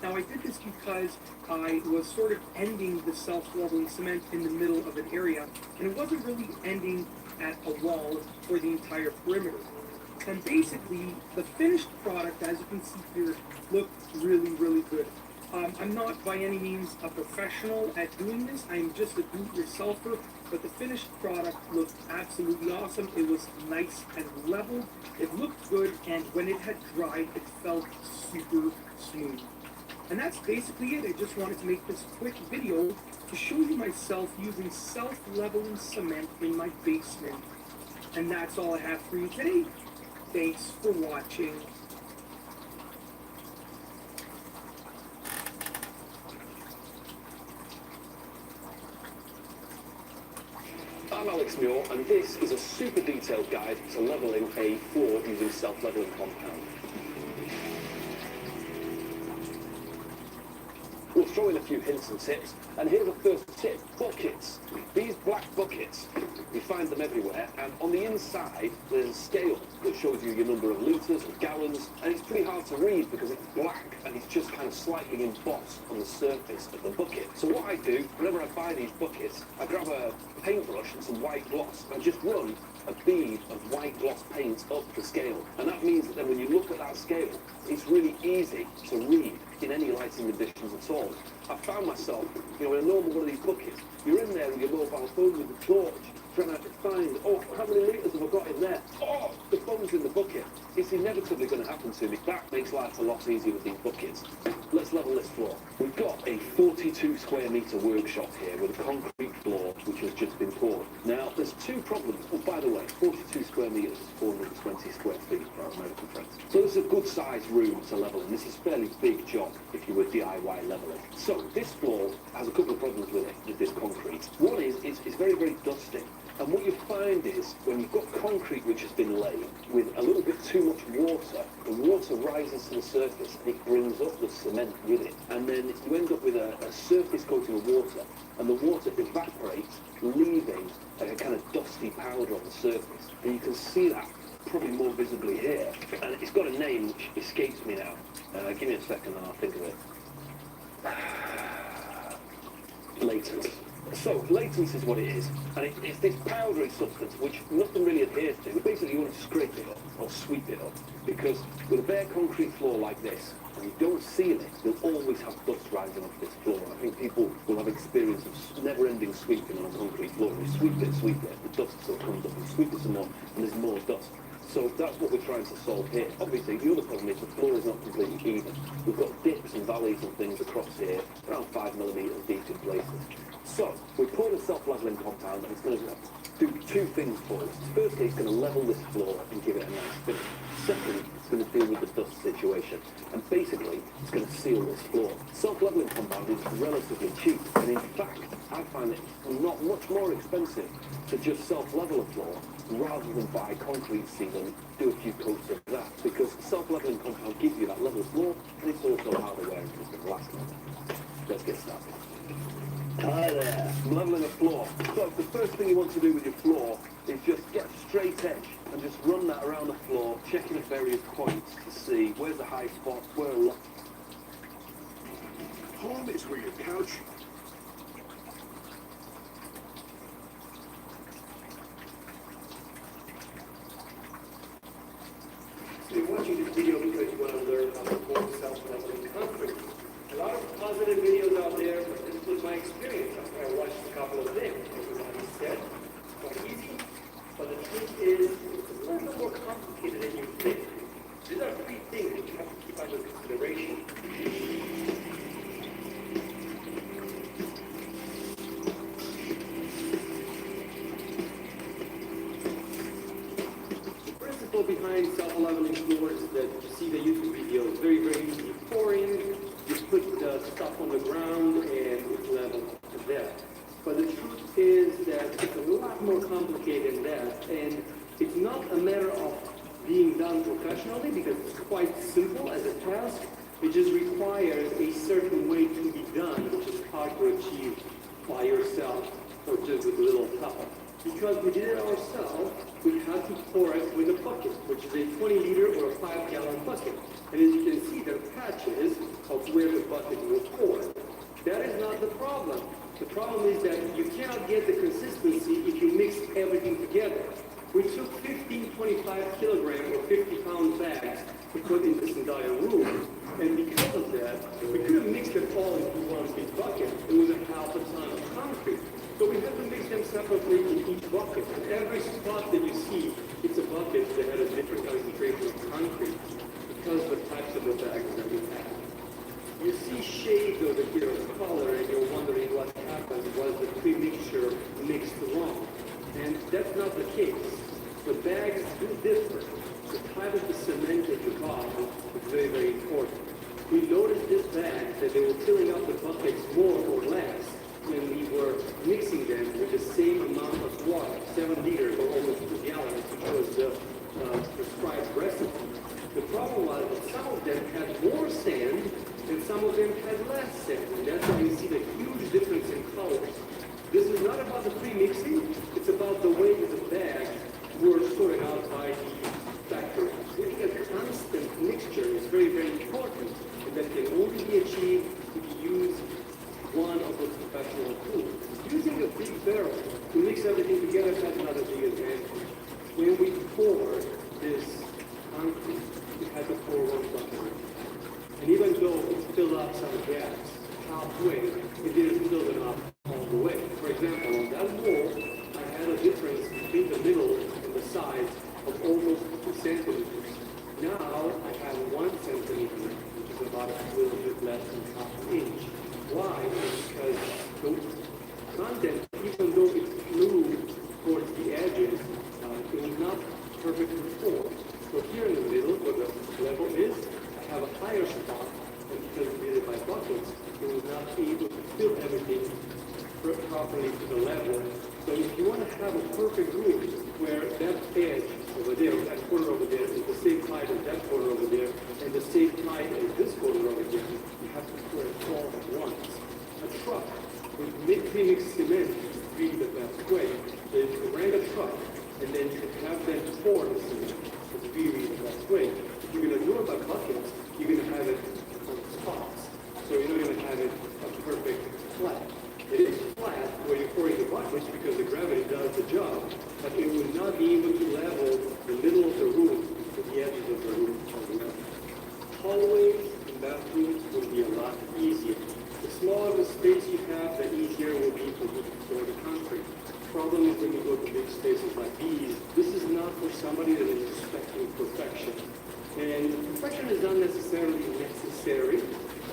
Now I did this because I was sort of ending the self-leveling cement in the middle of an area, and it wasn't really ending at a wall for the entire perimeter. And basically, the finished product, as you can see here, looked really good. I'm not by any means a professional at doing this. I'm just a do-it-yourselfer, but the finished product looked absolutely awesome. It was nice and level. It looked good, and when it had dried, it felt super smooth. And that's basically it. I just wanted to make this quick video to show you myself using self-leveling cement in my basement. And that's all I have for you today. Thanks for watching. I'm Alex Muir, and this is a super detailed guide to levelling a floor using self-leveling compound. We'll throw in a few hints and tips, and here's the first tip: buckets. These black buckets, you find them everywhere, and on the inside there's a scale that shows you your number of litres and gallons, and it's pretty hard to read because it's black and it's just kind of slightly embossed on the surface of the bucket. So what I do, whenever I buy these buckets, I grab a paintbrush and some white gloss, and I just run a bead of white gloss paint up the scale. And that means that then when you look at that scale, it's really easy to read in any lighting conditions at all. I found myself, in a normal one of these buckets, you're in there with your mobile phone with the torch, trying to find, how many litres have I got in there? The phone's in the bucket. It's inevitably going to happen to me. That makes life a lot easier with these buckets. Let's level this floor. We've got a 42 square metre workshop here with a concrete floor which has just been poured. Now, there's two problems. Oh, by the way, 42 square metres is 420 square feet for our American friends. So this is a good sized room to level in. This is a fairly big job if you were DIY levelling. So this floor has a couple of problems with it, with this concrete. One is it's very dusty. And what you find is, when you've got concrete which has been laid with a little bit too much water, the water rises to the surface and it brings up the cement with it. And then you end up with a surface coating of water, and the water evaporates, leaving a kind of dusty powder on the surface. And you can see that probably more visibly here. And it's got a name which escapes me now. Give me a second and I'll think of it. Latent. So, latex is what it is, and it's this powdery substance which nothing really adheres to. Basically, you want to scrape it up or sweep it up, because with a bare concrete floor like this, and you don't seal it, you'll always have dust rising off this floor. I think people will have experience of never-ending sweeping on a concrete floor. You sweep it, the dust still comes up, you sweep it some more, and there's more dust. So that's what we're trying to solve here. Obviously, the other problem is the floor is not completely even. We've got dips and valleys and things across here, around 5 millimeters deep in places. So, we poured a self-leveling compound, and it's going to do two things for us. Firstly, it's going to level this floor and give it a nice finish. Second, it's going to deal with the dust situation. And basically, it's going to seal this floor. Self-leveling compound is relatively cheap, and in fact, I find it not much more expensive to just self-level a floor rather than buy concrete sealant, do a few coats of that, because self-leveling compound gives you that level floor, and it's also harder wear and it's going to last longer. Let's get started. Hi there. I'm leveling a floor. So the first thing you want to do with your floor is just get a straight edge and just run that around the floor, checking at various points to see where's the high spots, where are low. Home is where your couch. So you're watching this video because you want to learn how to perform self-leveling concrete. A lot of positive videos out there, but this was my experience. I watched a couple of them. Everybody said it's quite easy, but the truth is it's a little bit more complicated than you think. These are three things that you have to keep under consideration. The principle behind self-leveling floors is that you see the YouTube video. It's very, very easy. You pour in, you put the stuff on the ground, and it's level to that. But the truth is that it's a lot more complicated than that, and it's not a matter of being done professionally, because it's quite simple as a task. It just requires a certain way to be done, which is hard to achieve by yourself or just with a little help. Because we did it ourselves, we had to pour it with a bucket, which is a 20-liter or a 5-gallon bucket. And as you can see, there are patches of where the bucket was poured. That is not the problem. The problem is that you cannot get the consistency if you mix everything together. We took 15, 25 kilogram or 50-pound bags to put in this entire room. And because of that, we couldn't mix them all into one big bucket. It was a half a ton of concrete. So we had to mix them separately in each bucket. And every spot that you see, it's a bucket that had a different concentration of concrete because of the types of the bags that we had. You see shades over here of color, and you're wondering what happened. Was the pre-mixture mixed wrong? And that's not the case. The bags do differ. The type of the cement that you bought is very, very important. We noticed this bag that they were filling up the buckets more or less when we were mixing them with the same amount of water, 7 liters or almost 2 gallons, which was the prescribed recipe. The problem was that some of them had more sand and some of them had less sand, and that's why you see the huge difference in colors. This is not about the pre-mixing, it's about the way that the bags were sorted out by the factory. Getting a constant mixture is very, very important, and that can only be achieved if you use one of those professional tools. Using a big barrel to mix everything together has another big advantage. When we poured this concrete, we had to pour one bucket. And even though it filled up some gas halfway, it didn't fill them up all the way. For example, on that wall, I had a difference between the middle and the sides of almost 2 centimeters. Now I have 1 centimeter, which is about a little bit less than half an inch. Why? Because the content, even though it flew towards the edges, it was not perfectly formed. So here in the middle, where the level is, I have a higher spot, and because we did it by buckets, it was not able to fill everything properly to the level. So if you want to have a perfect roof where that edge over there, that corner over there, is the same height as that corner over there, and the same height as this corner over there, you have to pour it all at once. A truck with mixed cement is really the best way. So you can rent a truck, and then you can have them pour the cement. It's really the best way. If you're going to do it by buckets, you're going to have it on spots. So you're not going to have it a perfect flat. It is flat where you spaces like these, this is not for somebody that is expecting perfection. And perfection is not necessarily necessary,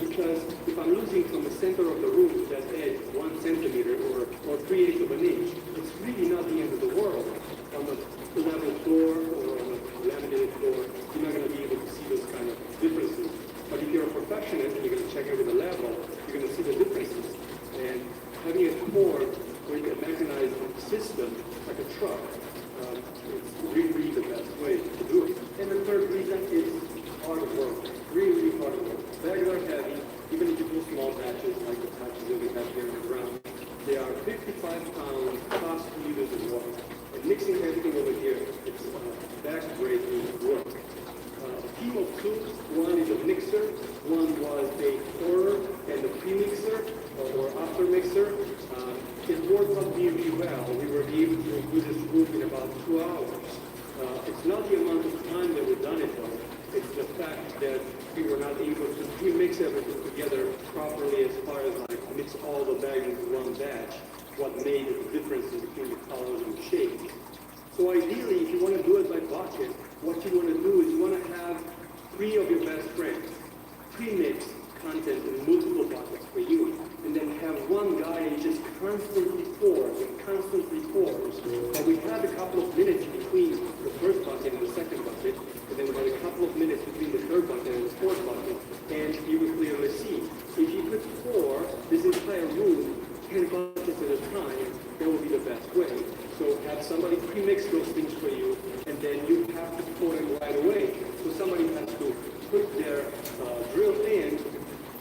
because if I'm losing from the center of the room to that edge 1 centimeter or 3/8 of an inch, it's really not the end of the world. On a level floor or on a laminated floor, you're not going to be able to see those kind of differences. But if you're a professional and you're going to check it with a level, you're going to see the differences. And having a core with a mechanized system, like a truck, it's really the best way to do it. And the third reason is hard work, really hard work. Bags are heavy, even if you do small batches, like the patches that we have here in the ground. They are 55 pounds, cost liters of water. And mixing everything over here, it's back-breaking work. A team of two, one is a mixer, one was a pourer and a pre-mixer or after mixer. It worked out really well. We were able to do this group in about 2 hours. It's not the amount of time that we've done it though. It's the fact that we were not able to pre-mix everything together properly as far as like mix all the bags into one batch. What made the differences between the colors and shapes. So ideally, if you want to do it by bucket, what you want to do is you want to have 3 of your best friends pre-mix content in multiple buckets for you, and then have one guy who just constantly pours and constantly pours. And we had a couple of minutes between the first bucket and the second bucket, and then we had a couple of minutes between the third bucket and the fourth bucket, and you would clearly see. If you could pour this entire room 10 buckets at a time, that would be the best way. So have somebody pre-mix those things for you, and then you have to pour them right away. So somebody has to put their drill in,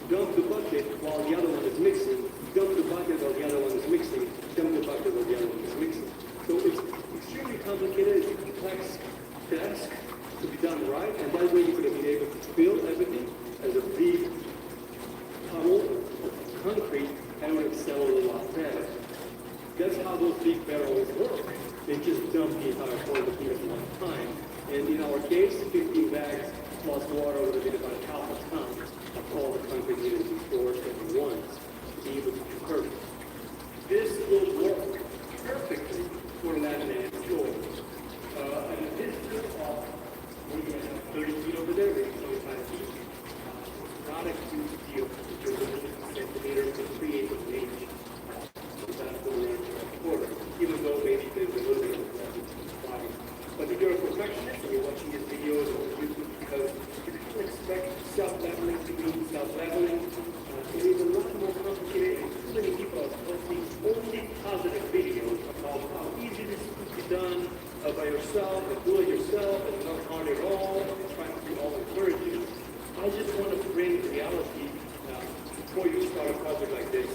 dump the bucket while the other one is mixing, dump the bucket while the other one is mixing, dump the bucket while the other one is mixing. So it's extremely complicated, it's a complex task to be done right, and that way you could have been able to fill everything as a big puddle of concrete, and it would sell a lot better. That's how those big barrels work. They just dump the entire quantity at one time. And in our case, 15 bags plus water would have been about half a ton of all the concrete needed to be stored at once to be able to be perfect. This will work perfectly for laminated floors. And the distance of maybe 30 feet over there, maybe 25 feet. Not a huge deal because it's a centimeter to 3/8 of an inch. That's the range of a quarter, even though maybe there's a little bit of fine. But if you're a perfectionist and you're watching these videos on YouTube, because you can't expect self-leveling to be self-leveling, it is a lot more complicated, and too many people are posting only positive videos about how easy this could be done by yourself, and do it yourself, and not hard at all, and trying to be all encouraging. I just want to bring reality before you start a project like this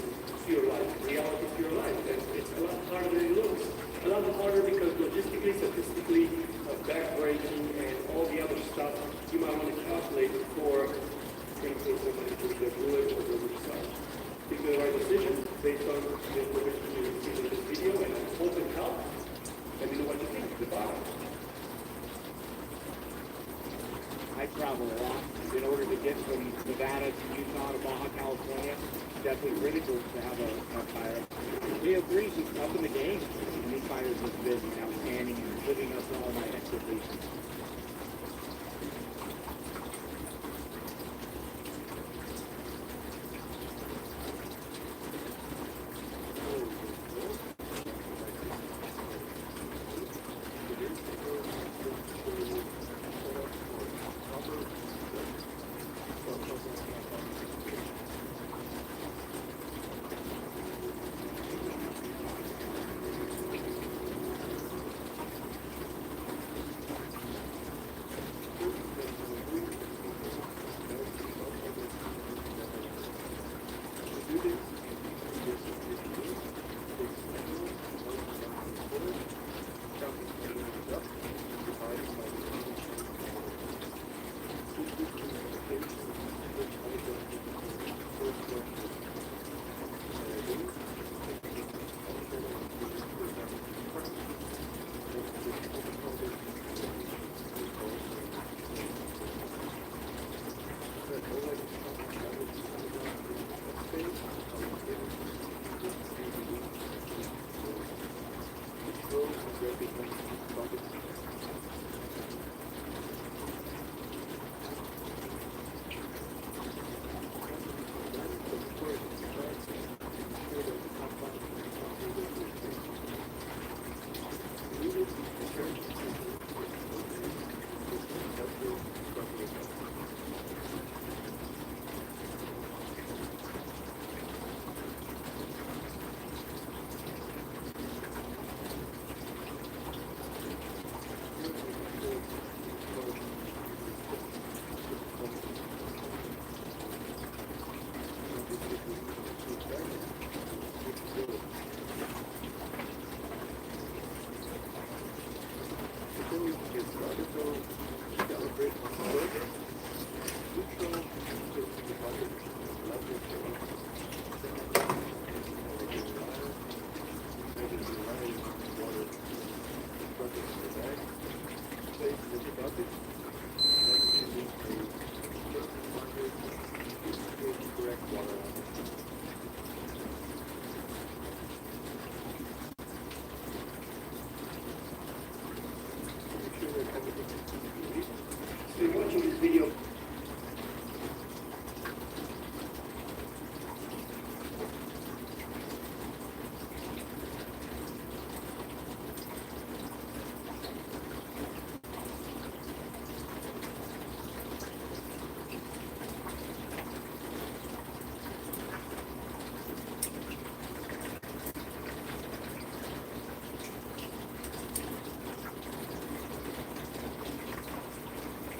to your life, reality to your life. And it's a lot harder than it looks. A lot harder because logistically, statistically, backbreaking, and all the other stuff you might want to calculate before bringing somebody to the ruler or the side. Make the right decision based on the information you've seen in this video, and I hope it helps. Let me know what you think. Goodbye. I travel a lot. In order to get from Nevada to Utah to Baja California, it's definitely critical to have a fire. Leo Green's just up in the game. And these fires have been outstanding and living up to all my expectations. directly from the bucket. So you're watching this video.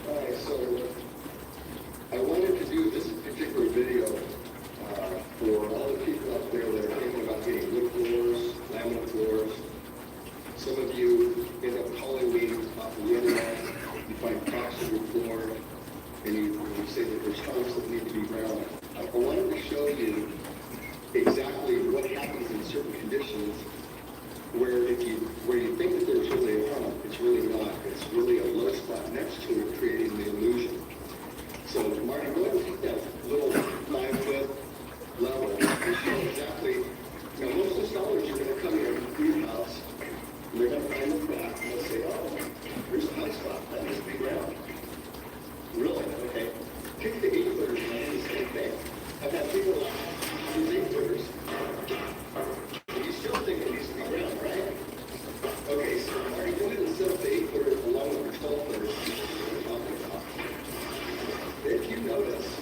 Alright, so I wanted to do this particular video for all the people out there that are thinking about getting wood floors, laminate floors. Some of you end up calling me off the internet, you find cracks in your floor, and you say that there's holes that need to be ground. I wanted to show you exactly what happens in certain conditions where you think that there's really a hump, it's really not. It's really a low spot next to it, creating the illusion. So, Marty, go ahead and take that little 5-foot level and show exactly. Now, most installers are going to come here to your house, and they're going to find the crack, and they'll say, oh, there's a high spot. That needs to be ground. Really? Okay. Take the 8-footers and do the same thing. I've had people use 8-footers. You still think it needs to be ground, right? Okay, so Marty, go ahead and set up the 8-footer along with the 12-footer. If you notice,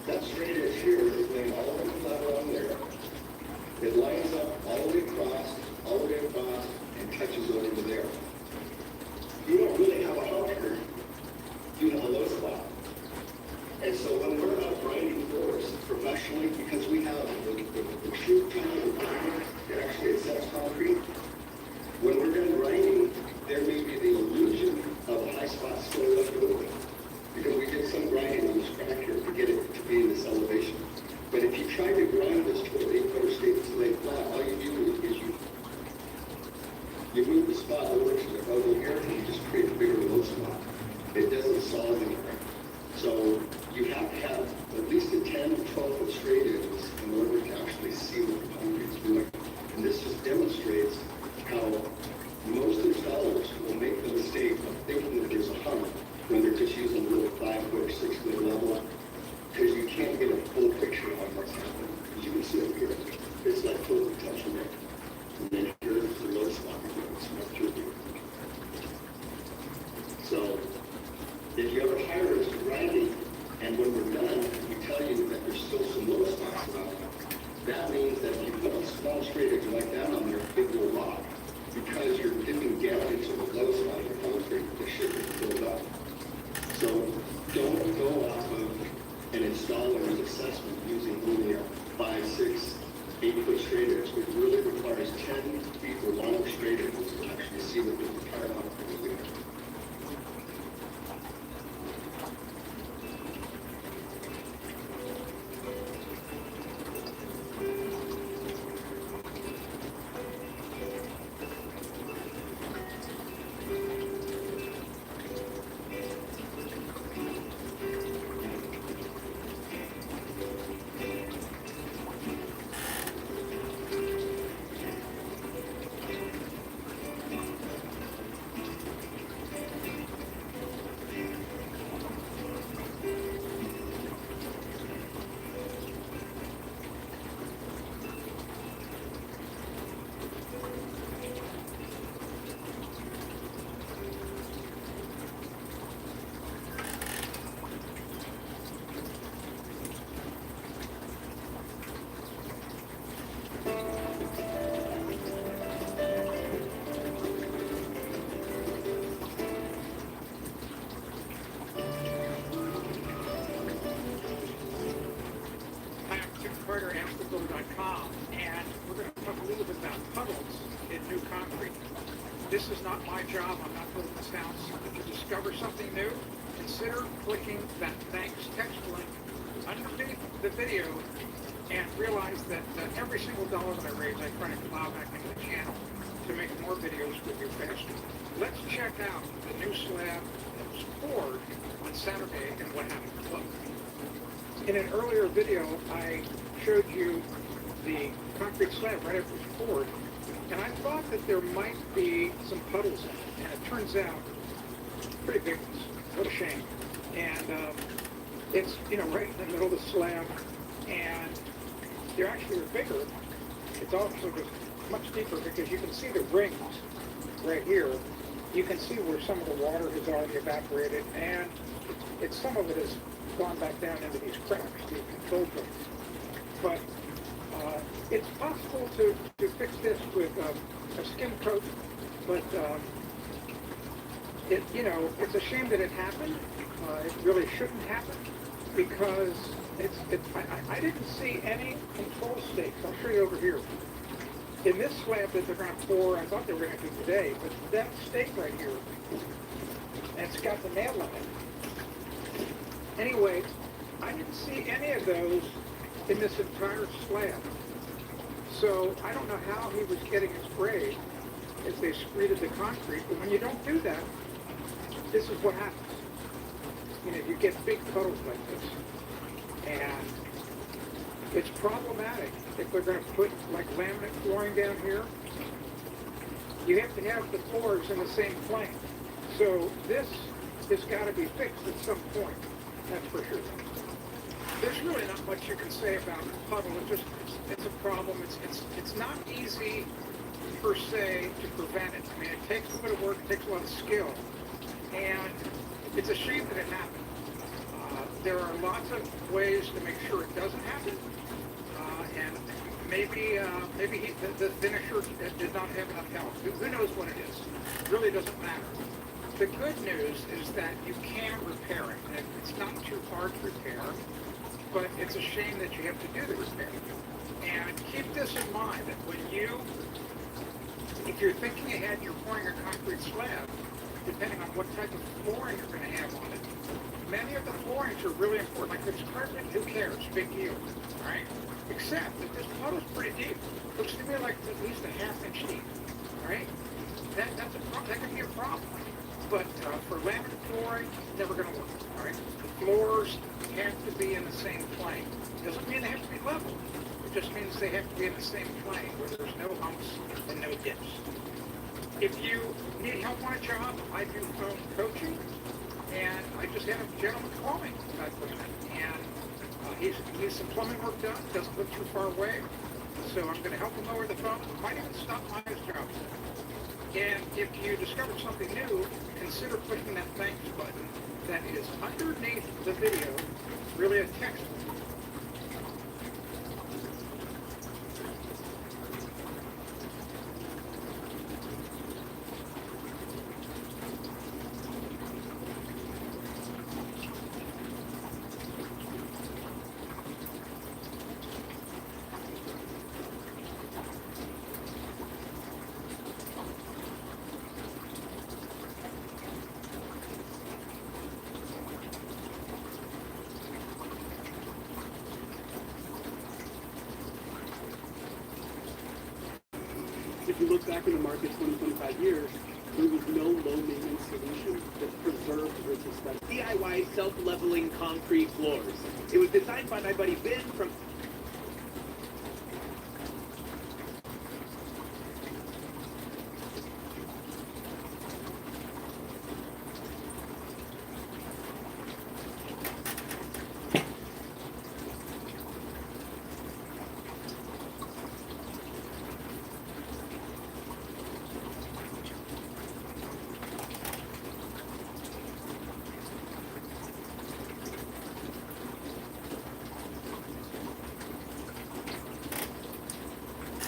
that straight edge here is laying all over the level on there. It lines up all the way across, and touches over to there. You don't really have a hump here. You have a low spot. And so when we're out grinding floors professionally, because we have the true kind of grinder that actually accepts concrete, when we're done grinding, there may be the illusion of a high spot still left over. Because we did some grinding on this crack here to get it to be in this elevation. But if you try to grind this to an 8-footer laid flat, all you do is you move the spot over to the elbow here, and you just create a bigger low spot. It doesn't solve anything. So you have to have at least a 10 or 12 foot straight edges in order to actually see what the concrete's doing. And this just demonstrates how most installers will make the mistake of thinking that there's a hump when they're just using a little 5-foot or 6-foot level, because you can't get a full picture on what's happening. As you can see up here, it's like full protection there. And then here's the low spot again, it's not through here. So if you ever hire us to grinding, and when we're done, we tell you that there's still some low spots around, that means that if you put a small straight edge like that on there, it will lock, because you're dipping down into the low spot of the concrete, the shit is filled up. So don't go off of an installer's assessment using only a 5, 6, 8-foot straight edge. It really requires 10 feet or longer straight edges to actually see what the entire concrete is doing. this is not my job. I'm not building this house. If you discover something new, consider clicking that thanks text link underneath the video and realize that every single dollar that I raise, I try to plow back into the channel to make more videos with you faster. Let's check out the new slab that was poured on Saturday and what happened. Look. In an earlier video, I showed you the concrete slab right after it was poured, and I thought that there might be some puddles in it, and it turns out pretty big ones. What a shame. And it's, right in the middle of the slab, and they're actually bigger. It's also just much deeper because you can see the rings right here. You can see where some of the water has already evaporated, and some of it has gone back down into these cracks, these control joints. But it's possible to fix this with a skim coat, but it's a shame that it happened. It really shouldn't happen because I didn't see any control stakes. I'll show you over here. In this slab that they're going to pour, I thought they were going to do today, but that stake right here, and it's got the nail in it. Anyway, I didn't see any of those in this entire slab. So I don't know how he was getting his grade as they screeded the concrete, but when you don't do that, this is what happens. You get big puddles like this. And it's problematic if they're going to put like laminate flooring down here. You have to have the floors in the same plane. So this has got to be fixed at some point. That's for sure. There's really not much you can say about the puddle. It's a problem. It's not easy per se to prevent it. I mean, it takes a bit of work. It takes a lot of skill. And it's a shame that it happened. There are lots of ways to make sure it doesn't happen. And maybe the finisher did not have enough help. Who knows what it is? It really doesn't matter. The good news is that you can repair it. And it's not too hard to repair, but it's a shame that you have to do the repair. And keep this in mind, that if you're thinking ahead and you're pouring a concrete slab, depending on what type of flooring you're going to have on it, many of the floorings are really important. Like this carpet, who cares? Big deal, right? Except that this puddle's pretty deep. Looks to me like at least a half-inch deep, right? That's a problem. That can be a problem. But for laminate flooring, never going to work, all right? The floors have to be in the same plane. Doesn't mean they have to be level. It just means they have to be in the same plane where there's no humps and no dips. If you need help on a job, I do phone coaching, and I just had a gentleman call me about doing it. And he's some plumbing work done, doesn't live too far away, so I'm going to help him over the phone. Might even stop by his job. And if you discover something new, consider clicking that thanks button that is underneath the video, really a text. If you look back in the market 20, 25 years, there was no low-maintenance solution that preserved rich aesthetics. DIY self-leveling concrete floors. It was designed by my buddy Ben from...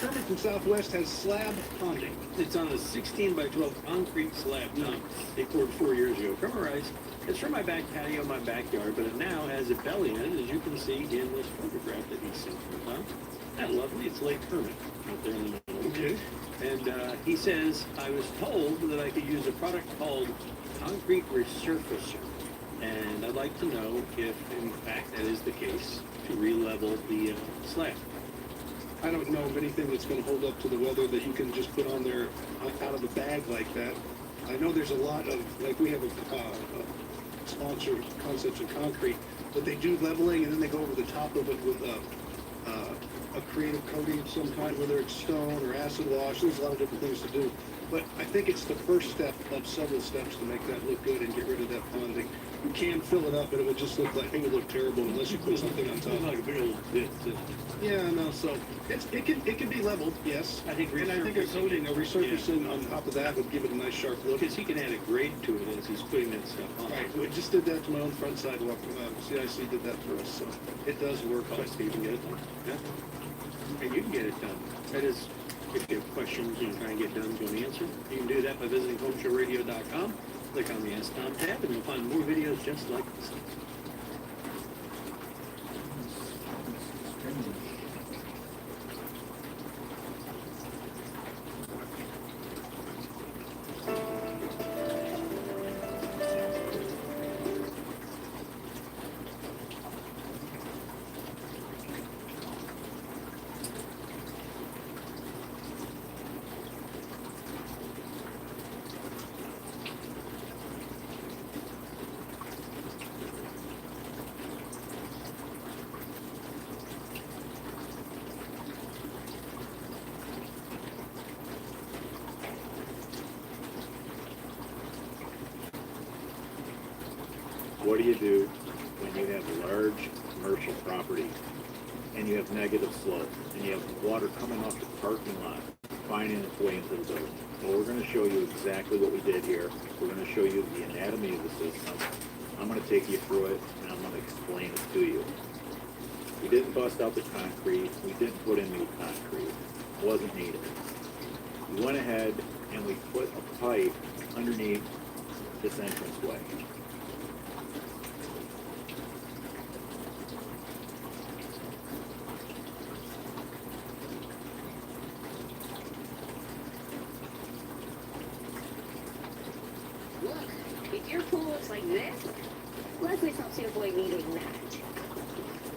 Kermit from Southwest has slab ponding. It's on a 16 by 12 concrete slab top they poured 4 years ago. Kermerized. It's for my back patio, my backyard, but it now has a belly in it, as you can see in this photograph that he sent from the top. Isn't that lovely? It's Lake Kermit out there in the middle. Okay. And he says, I was told that I could use a product called concrete resurfacer. And I'd like to know if, in fact, that is the case to re-level the slab. I don't know of anything that's going to hold up to the weather that you can just put on there out of the bag like that. I know there's a lot of, like we have a sponsor, Concepts of Concrete, but they do leveling and then they go over the top of it with a creative coating of some kind, whether it's stone or acid wash. There's a lot of different things to do. But I think it's the first step of several steps to make that look good and get rid of that ponding. You can fill it up, but it would just look like, it would look terrible unless you put something on top. Like a big old bit. Yeah, no, so it can be leveled, yes. I think and I think a coating, a resurfacing on top of that would give it a nice sharp look. Because he can add a grade to it as he's putting that stuff on. Right, we just did that to my own front sidewalk. CIC did that for us, so it does work. Oh, so you can get it done. Yeah. And you can get it done. That is, if you have questions you try and get done to an answer, you can do that by visiting homeshowradio.com. Click on the Ask Tom tab, and you'll find more videos just like this. What do you do when you have a large commercial property and you have negative slope and you have water coming off the parking lot finding its way into the building? Well, we're going to show you exactly what we did here. We're going to show you the anatomy of the system. I'm going to take you through it and I'm going to explain it to you. We didn't bust out the concrete. We didn't put in new concrete. It wasn't needed. We went ahead and we put a pipe underneath this entranceway. If your pool looks like this, Leslie's helps you avoid needing that.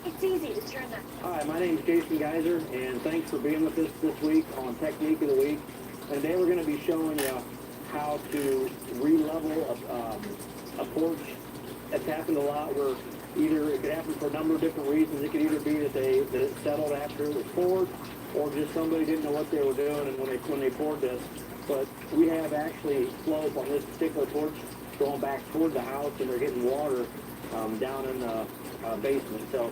It's easy to turn that. Hi, my name is Jason Geyser, and thanks for being with us this week on Technique of the Week. And today we're going to be showing you how to re-level a porch. That's happened a lot where either it could happen for a number of different reasons. It could either be that it settled after it was poured, or just somebody didn't know what they were doing and when they poured this. But we have actually slope on this particular porch going back toward the house, and they're getting water down in the basement. So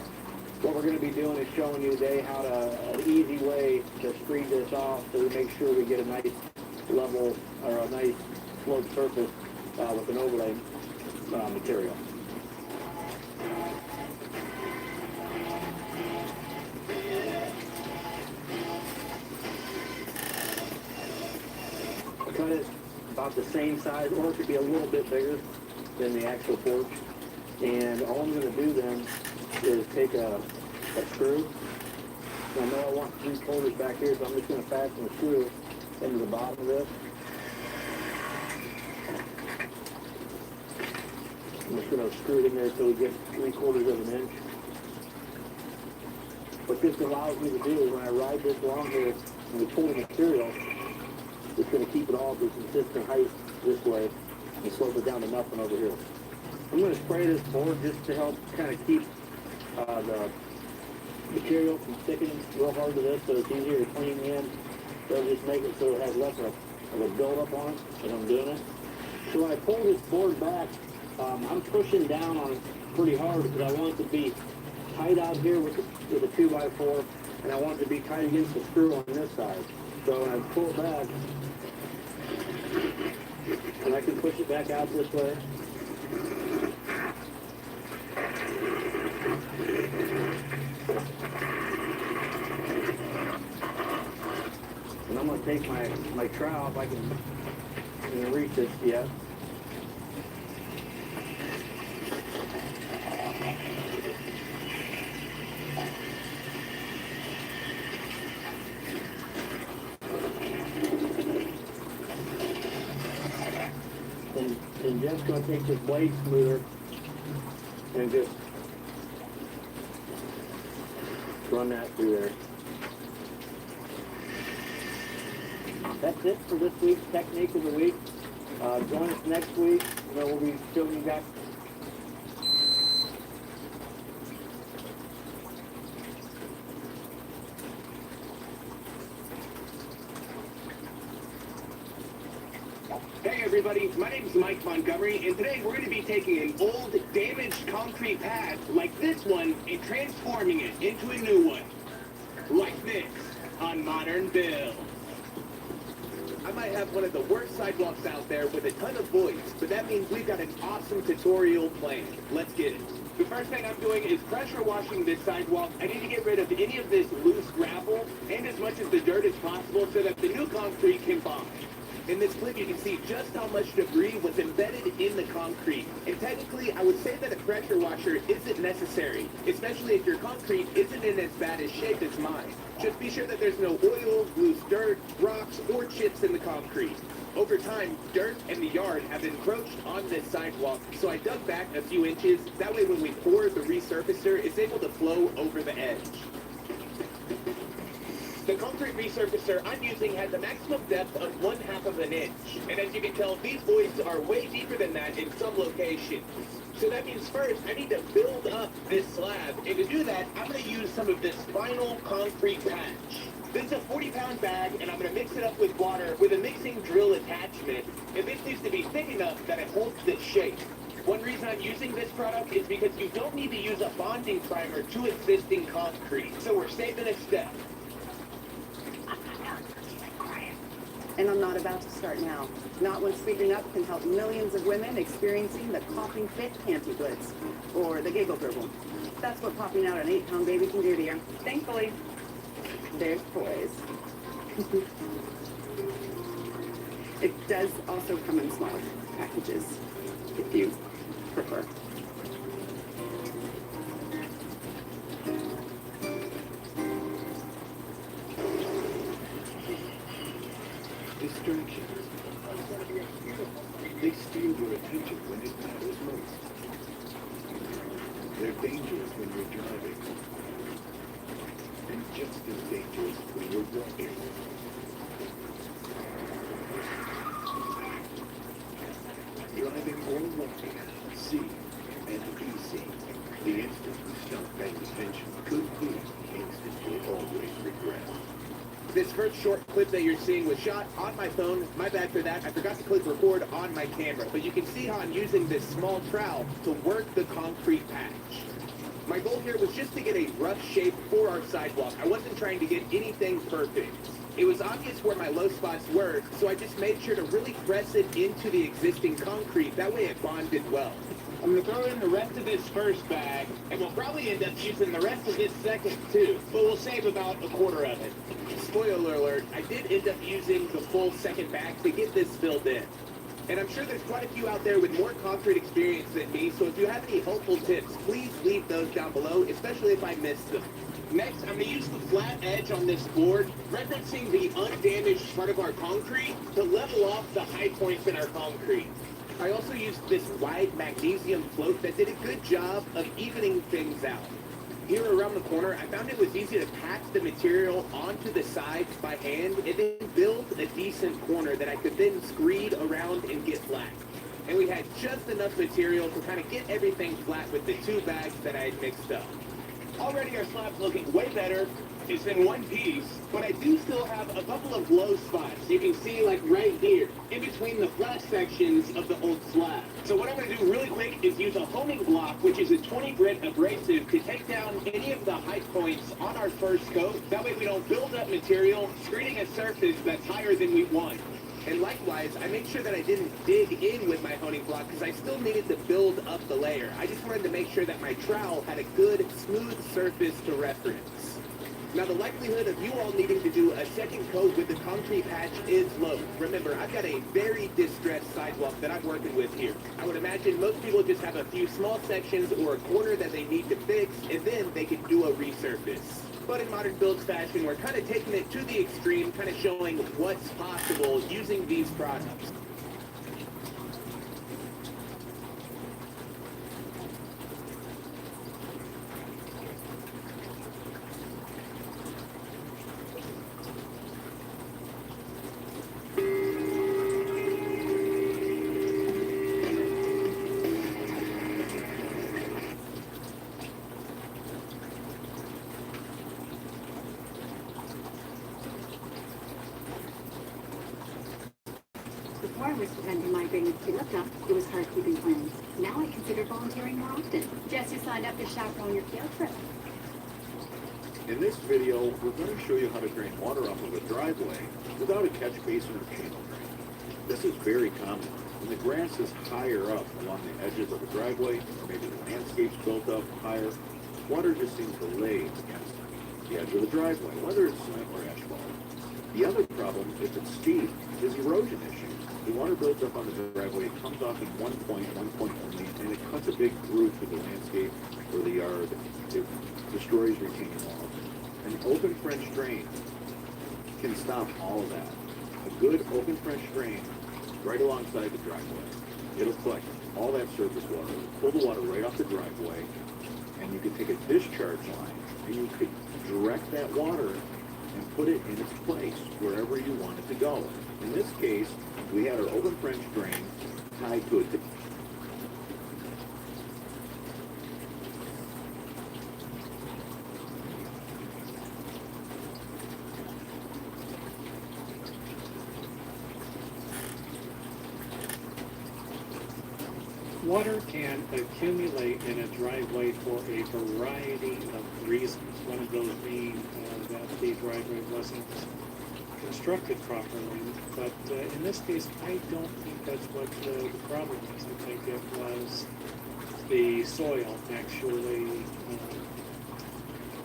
what we're going to be doing is showing you today how to, an easy way to screed this off so we make sure we get a nice level or a nice sloped surface with an overlay material. Cut it about the same size, or it could be a little bit bigger than the actual porch. And all I'm going to do then is take a screw. I know I want 3/4 back here, so I'm just going to fasten the screw into the bottom of this. I'm just going to screw it in there so we get 3/4 of an inch. What this allows me to do is when I ride this along here and we pull the material, it's going to keep it all at a consistent height this way and slope it down to nothing over here. I'm going to spray this board just to help kind of keep the material from sticking real hard to this so it's easier to clean in. So just make it so it has less of a buildup on it as I'm doing it. So when I pull this board back, I'm pushing down on it pretty hard because I want it to be tight out here with a 2x4, and I want it to be tight against the screw on this side. So when I pull it back, and I can push it back out this way. And I'm going to take my trowel, if I can reach this yet. And Jeff's going to take this blade smoother and just run that through there. That's it for this week's Technique of the Week. Join us next week where we'll be showing you guys. Hey everybody, my name is Mike Montgomery, and today we're going to be taking an old, damaged concrete pad like this one and transforming it into a new one. Like this, on Modern Build. I might have one of the worst sidewalks out there with a ton of voids, but that means we've got an awesome tutorial planned. Let's get it. The first thing I'm doing is pressure washing this sidewalk. I need to get rid of any of this loose gravel and as much of the dirt as possible so that the new concrete can bond. In this clip, you can see just how much debris was embedded in the concrete. And technically, I would say that a pressure washer isn't necessary, especially if your concrete isn't in as bad a shape as mine. Just be sure that there's no oil, loose dirt, rocks, or chips in the concrete. Over time, dirt and the yard have encroached on this sidewalk, so I dug back a few inches. That way when we pour the resurfacer, it's able to flow over the edge. The concrete resurfacer I'm using has a maximum depth of 1/2 of an inch. And as you can tell, these voids are way deeper than that in some locations. So that means first, I need to build up this slab. And to do that, I'm going to use some of this final concrete patch. This is a 40-pound bag, and I'm going to mix it up with water with a mixing drill attachment. And this needs to be thick enough that it holds this shape. One reason I'm using this product is because you don't need to use a bonding primer to existing concrete. So we're saving a step. And I'm not about to start now. Not when Speaking Up can help millions of women experiencing the coughing fit panty blitz, or the giggle dribble. That's what popping out an 8-pound baby can do to you. Thankfully, there's toys. It does also come in smaller packages, if you prefer. Distractions. They steal your attention when it matters most. They're dangerous when you're driving. And just as dangerous when you're walking. Driving or walking, see and be seen. The instant you stop paying attention could be instantly always regret. This first short clip that you're seeing was shot on my phone. My bad for that. I forgot to click record on my camera. But you can see how I'm using this small trowel to work the concrete patch. My goal here was just to get a rough shape for our sidewalk. I wasn't trying to get anything perfect. It was obvious where my low spots were, so I just made sure to really press it into the existing concrete. That way it bonded well. I'm going to throw in the rest of this first bag, and we'll probably end up using the rest of this second too, but we'll save about 1/4 of it. Spoiler alert, I did end up using the full second bag to get this filled in. And I'm sure there's quite a few out there with more concrete experience than me, so if you have any helpful tips, please leave those down below, especially if I missed them. Next, I'm going to use the flat edge on this board, referencing the undamaged part of our concrete, to level off the high points in our concrete. I also used this wide magnesium float that did a good job of evening things out. Here around the corner, I found it was easy to pack the material onto the sides by hand and then build a decent corner that I could then screed around and get flat. And we had just enough material to kind of get everything flat with the 2 bags that I had mixed up. Already our slab's looking way better. It's in one piece, but I do still have a couple of low spots. You can see like right here, in between the flat sections of the old slab. So what I'm going to do really quick is use a honing block, which is a 20 grit abrasive, to take down any of the high points on our first coat. That way we don't build up material, screening a surface that's higher than we want. And likewise, I made sure that I didn't dig in with my honing block because I still needed to build up the layer. I just wanted to make sure that my trowel had a good, smooth surface to reference. Now, the likelihood of you all needing to do a second coat with the concrete patch is low. Remember, I've got a very distressed sidewalk that I'm working with here. I would imagine most people just have a few small sections or a corner that they need to fix, and then they can do a resurface. But in Modern Builds fashion, we're kind of taking it to the extreme, kind of showing what's possible using these products. Before I was pretending migraine was too looked up, it was hard keeping plans. Now I consider volunteering more often. Jess, you signed up to chaperone your field trip. In this video, we're going to show you how to drain water off of a driveway without a catch basin or channel drain. This is very common. When the grass is higher up along the edges of the driveway, or maybe the landscape's built up higher, water just seems to lay against the edge of the driveway, whether it's cement or asphalt. The other problem, if it's steep, is erosion issues. The water builds up on the driveway, it comes off in one point only, and it cuts a big groove through the landscape or the yard. It destroys retaining walls. An open French drain can stop all of that. A good open French drain right alongside the driveway. It'll collect all that surface water, pull the water right off the driveway, and you can take a discharge line and you could direct that water and put it in its place wherever you want it to go. In this case, we had our open French drain tied to a Water can accumulate in a driveway for a variety of reasons. One of those being that the driveway wasn't constructed properly. But in this case, I don't think that's what the problem is. I think it was the soil actually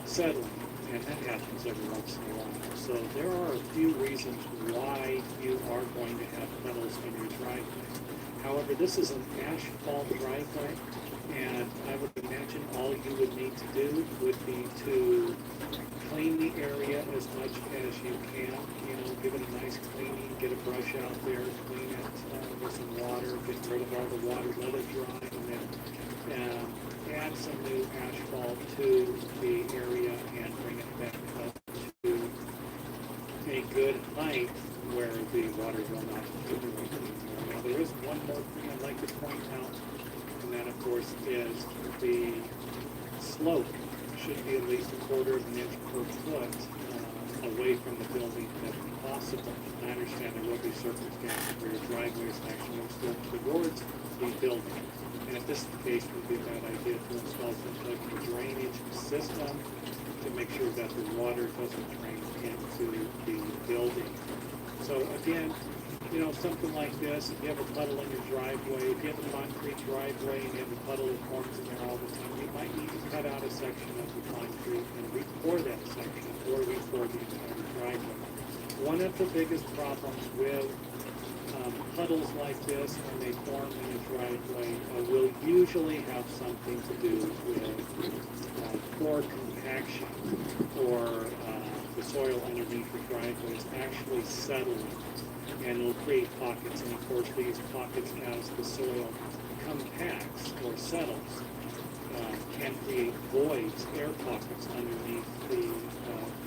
settling, and that happens every once in a while. So there are a few reasons why you are going to have puddles in your driveway. However, this is an asphalt driveway, and I would imagine all you would need to do would be to clean the area as much as you can. You know, give it a nice cleaning, get a brush out there, clean it with some water, get rid of all the water, let it dry, and then add some new asphalt to the area and bring it back up to a good height where the water will not accumulate anymore. Now, there is one more thing I'd like to point out, and that, of course, is the slope should be at least 1/4 of an inch per foot away from the building if possible. I understand there will be circumstances where your driveway is actually still towards the building. And if this is the case, it would be a bad idea to install some type of a drainage system to make sure that the water doesn't drain into the building. So again, you know, something like this, if you have a puddle in your driveway, if you have a concrete driveway and you have a puddle that forms in there all the time, you might need to cut out a section of the concrete and re-pour that section or re-pour the entire driveway. One of the biggest problems with puddles like this when they form in a driveway will usually have something to do with pore compaction or the soil underneath the driveway is actually settling, and it'll create pockets. And of course, these pockets, as the soil compacts or settles, can create voids, air pockets underneath the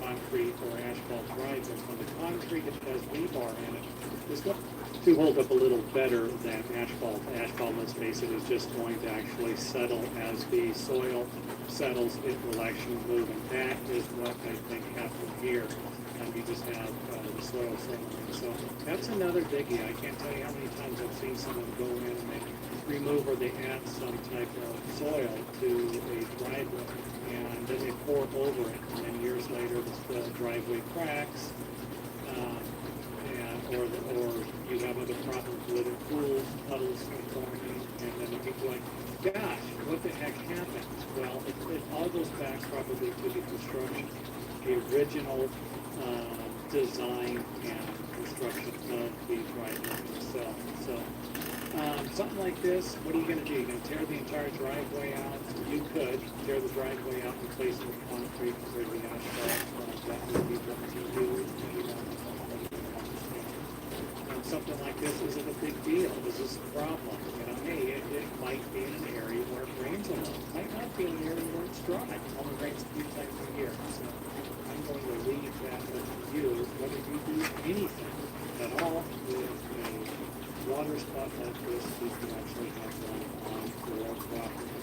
concrete or asphalt driveway. When the concrete has rebar in it, it's going to hold up a little better than asphalt. Asphalt, let's face it, is just going to actually settle as the soil settles. It will actually move, and that is what I think happened here. And you just have the soil settling. So that's another biggie. I can't tell you how many times I've seen someone go in and they remove or they add some type of soil to a driveway, and then they pour over it, and then years later the driveway cracks, or you have other problems with it, pools, puddles forming, and then you keep going, gosh, what the heck happened? Well, it all goes back probably to the construction, the original design and construction of the driveway itself. So something like this, what are you going to do? You're going to tear the entire driveway out? You could tear the driveway out and replace it with concrete or the asphalt. That would be what you do. Something like this isn't a big deal. This is a problem. You know, hey, it might be in an area where it rains a lot. It might not be in an area where it's dry. It only rains a few times a year. So I'm going to leave that with you. Whether you do anything at all with a water spot like this, you can actually have one on your property.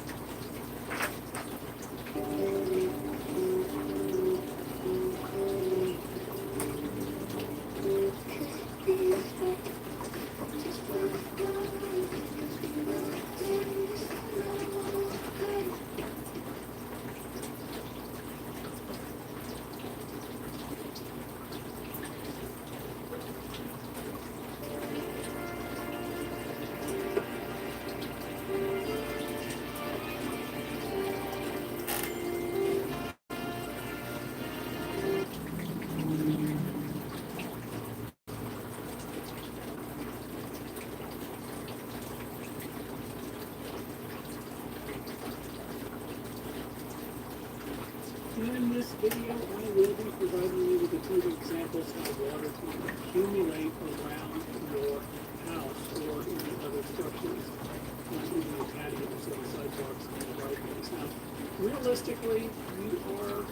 video, I will be providing you with a few examples how water can accumulate around your house or any other structures, including the patios and sidewalks and the driveways. Now, realistically, you are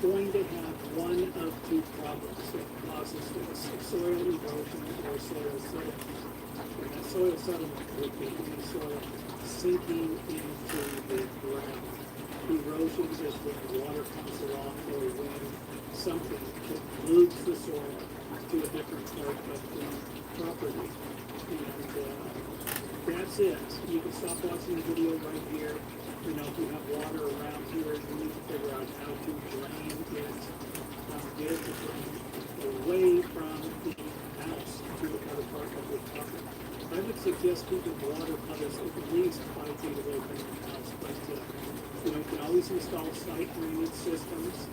going to have one of two problems that causes this: soil erosion or soil settlement. And that soil settlement would be any soil sinking into the ground. Erosion is when water comes along or when something that moves the soil to a different part of the property. And that's it. You can stop watching the video right here. You know, if you have water around here, you need to figure out how to drain it, get it to drain away from the house to another part of the property. I would suggest keeping water puddles at least 5 feet away from the house, but you know, you can always install site drainage systems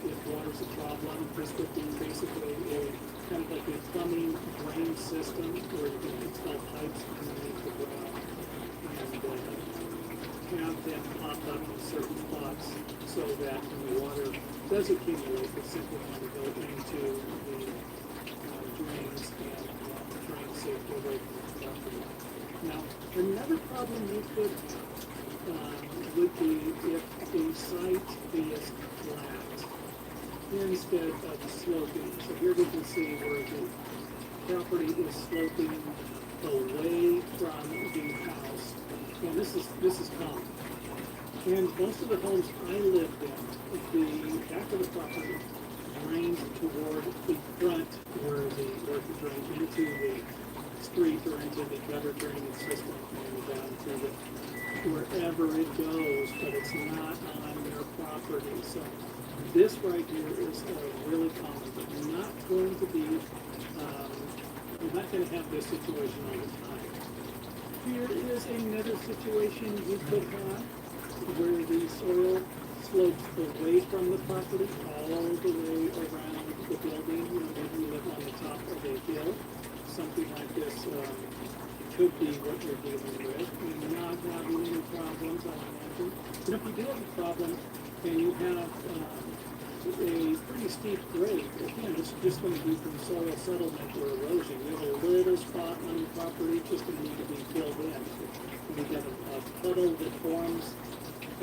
if water's a problem. This would be basically a kind of like a plumbing drain system where you can install pipes underneath the ground and have them pop up in certain spots so that when the water does accumulate, it's simply going to go into the drains and drain safely away from the property. Now, another problem you could would be if the site is flat instead of sloping. So here we can see where the property is sloping away from the house. And this is common. And most of the homes I lived in, the back of the property drained toward the front where the drain into the street or into the gutter drainage system and down to the wherever it goes, but it's not on their property. So this right here is really common, but you're not going to be, you're not going to have this situation all the time. Here is another situation you could have where the soil slopes away from the property all the way around the building. You know, maybe you live on the top of a hill. Something like this could be what you're dealing with. You're not having any problems, I imagine. But if you do have a problem and you have a pretty steep grade, again, it's just going to be from soil settlement or erosion. You have a little spot on your property just going to need to be filled in. When you get a puddle that forms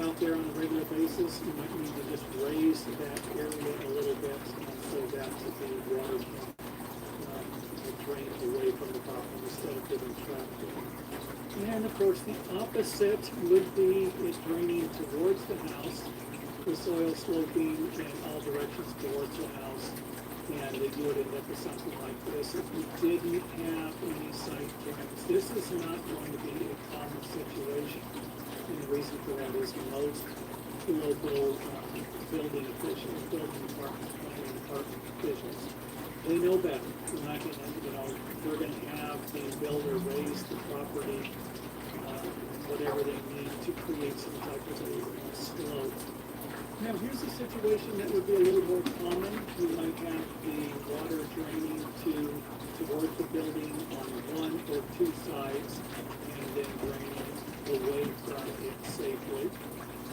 out there on a regular basis, you might need to just raise that area a little bit so that the water can drain away from the property instead of getting trapped in. And of course, the opposite would be is draining towards the house, the soil sloping in all directions towards the house, and you would end up with something like this if you didn't have any site drains. This is not going to be a common situation. And the reason for that is most local building officials, building departments, planning department officials, they know better. They're not going to, you know, they're going to have the builder raise the property, whatever they need to create some type of a slope. Now, here's a situation that would be a little more common. You might have the water draining towards the building on one or two sides, and then draining away from it safely.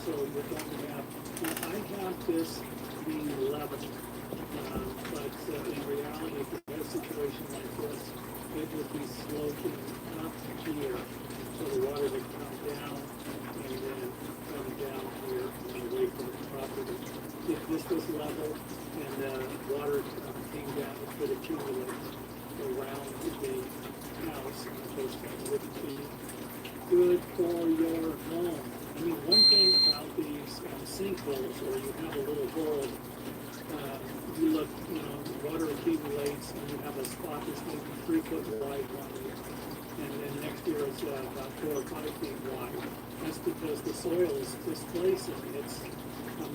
So you're going to have, now I have this being level, but in reality, if you had a situation like this, it would be sloping up here. So the water would come down and then come down here and away from the property. If this was level and water came down, it could accumulate around the house, and of course that wouldn't be good for your home. I mean, one thing about these sinkholes, or you have a little hole, you look, you know, water accumulates, and you have a spot that's maybe 3 foot wide one year, and then next year it's about 4 or 5 feet wide. That's because the soil is displacing, it's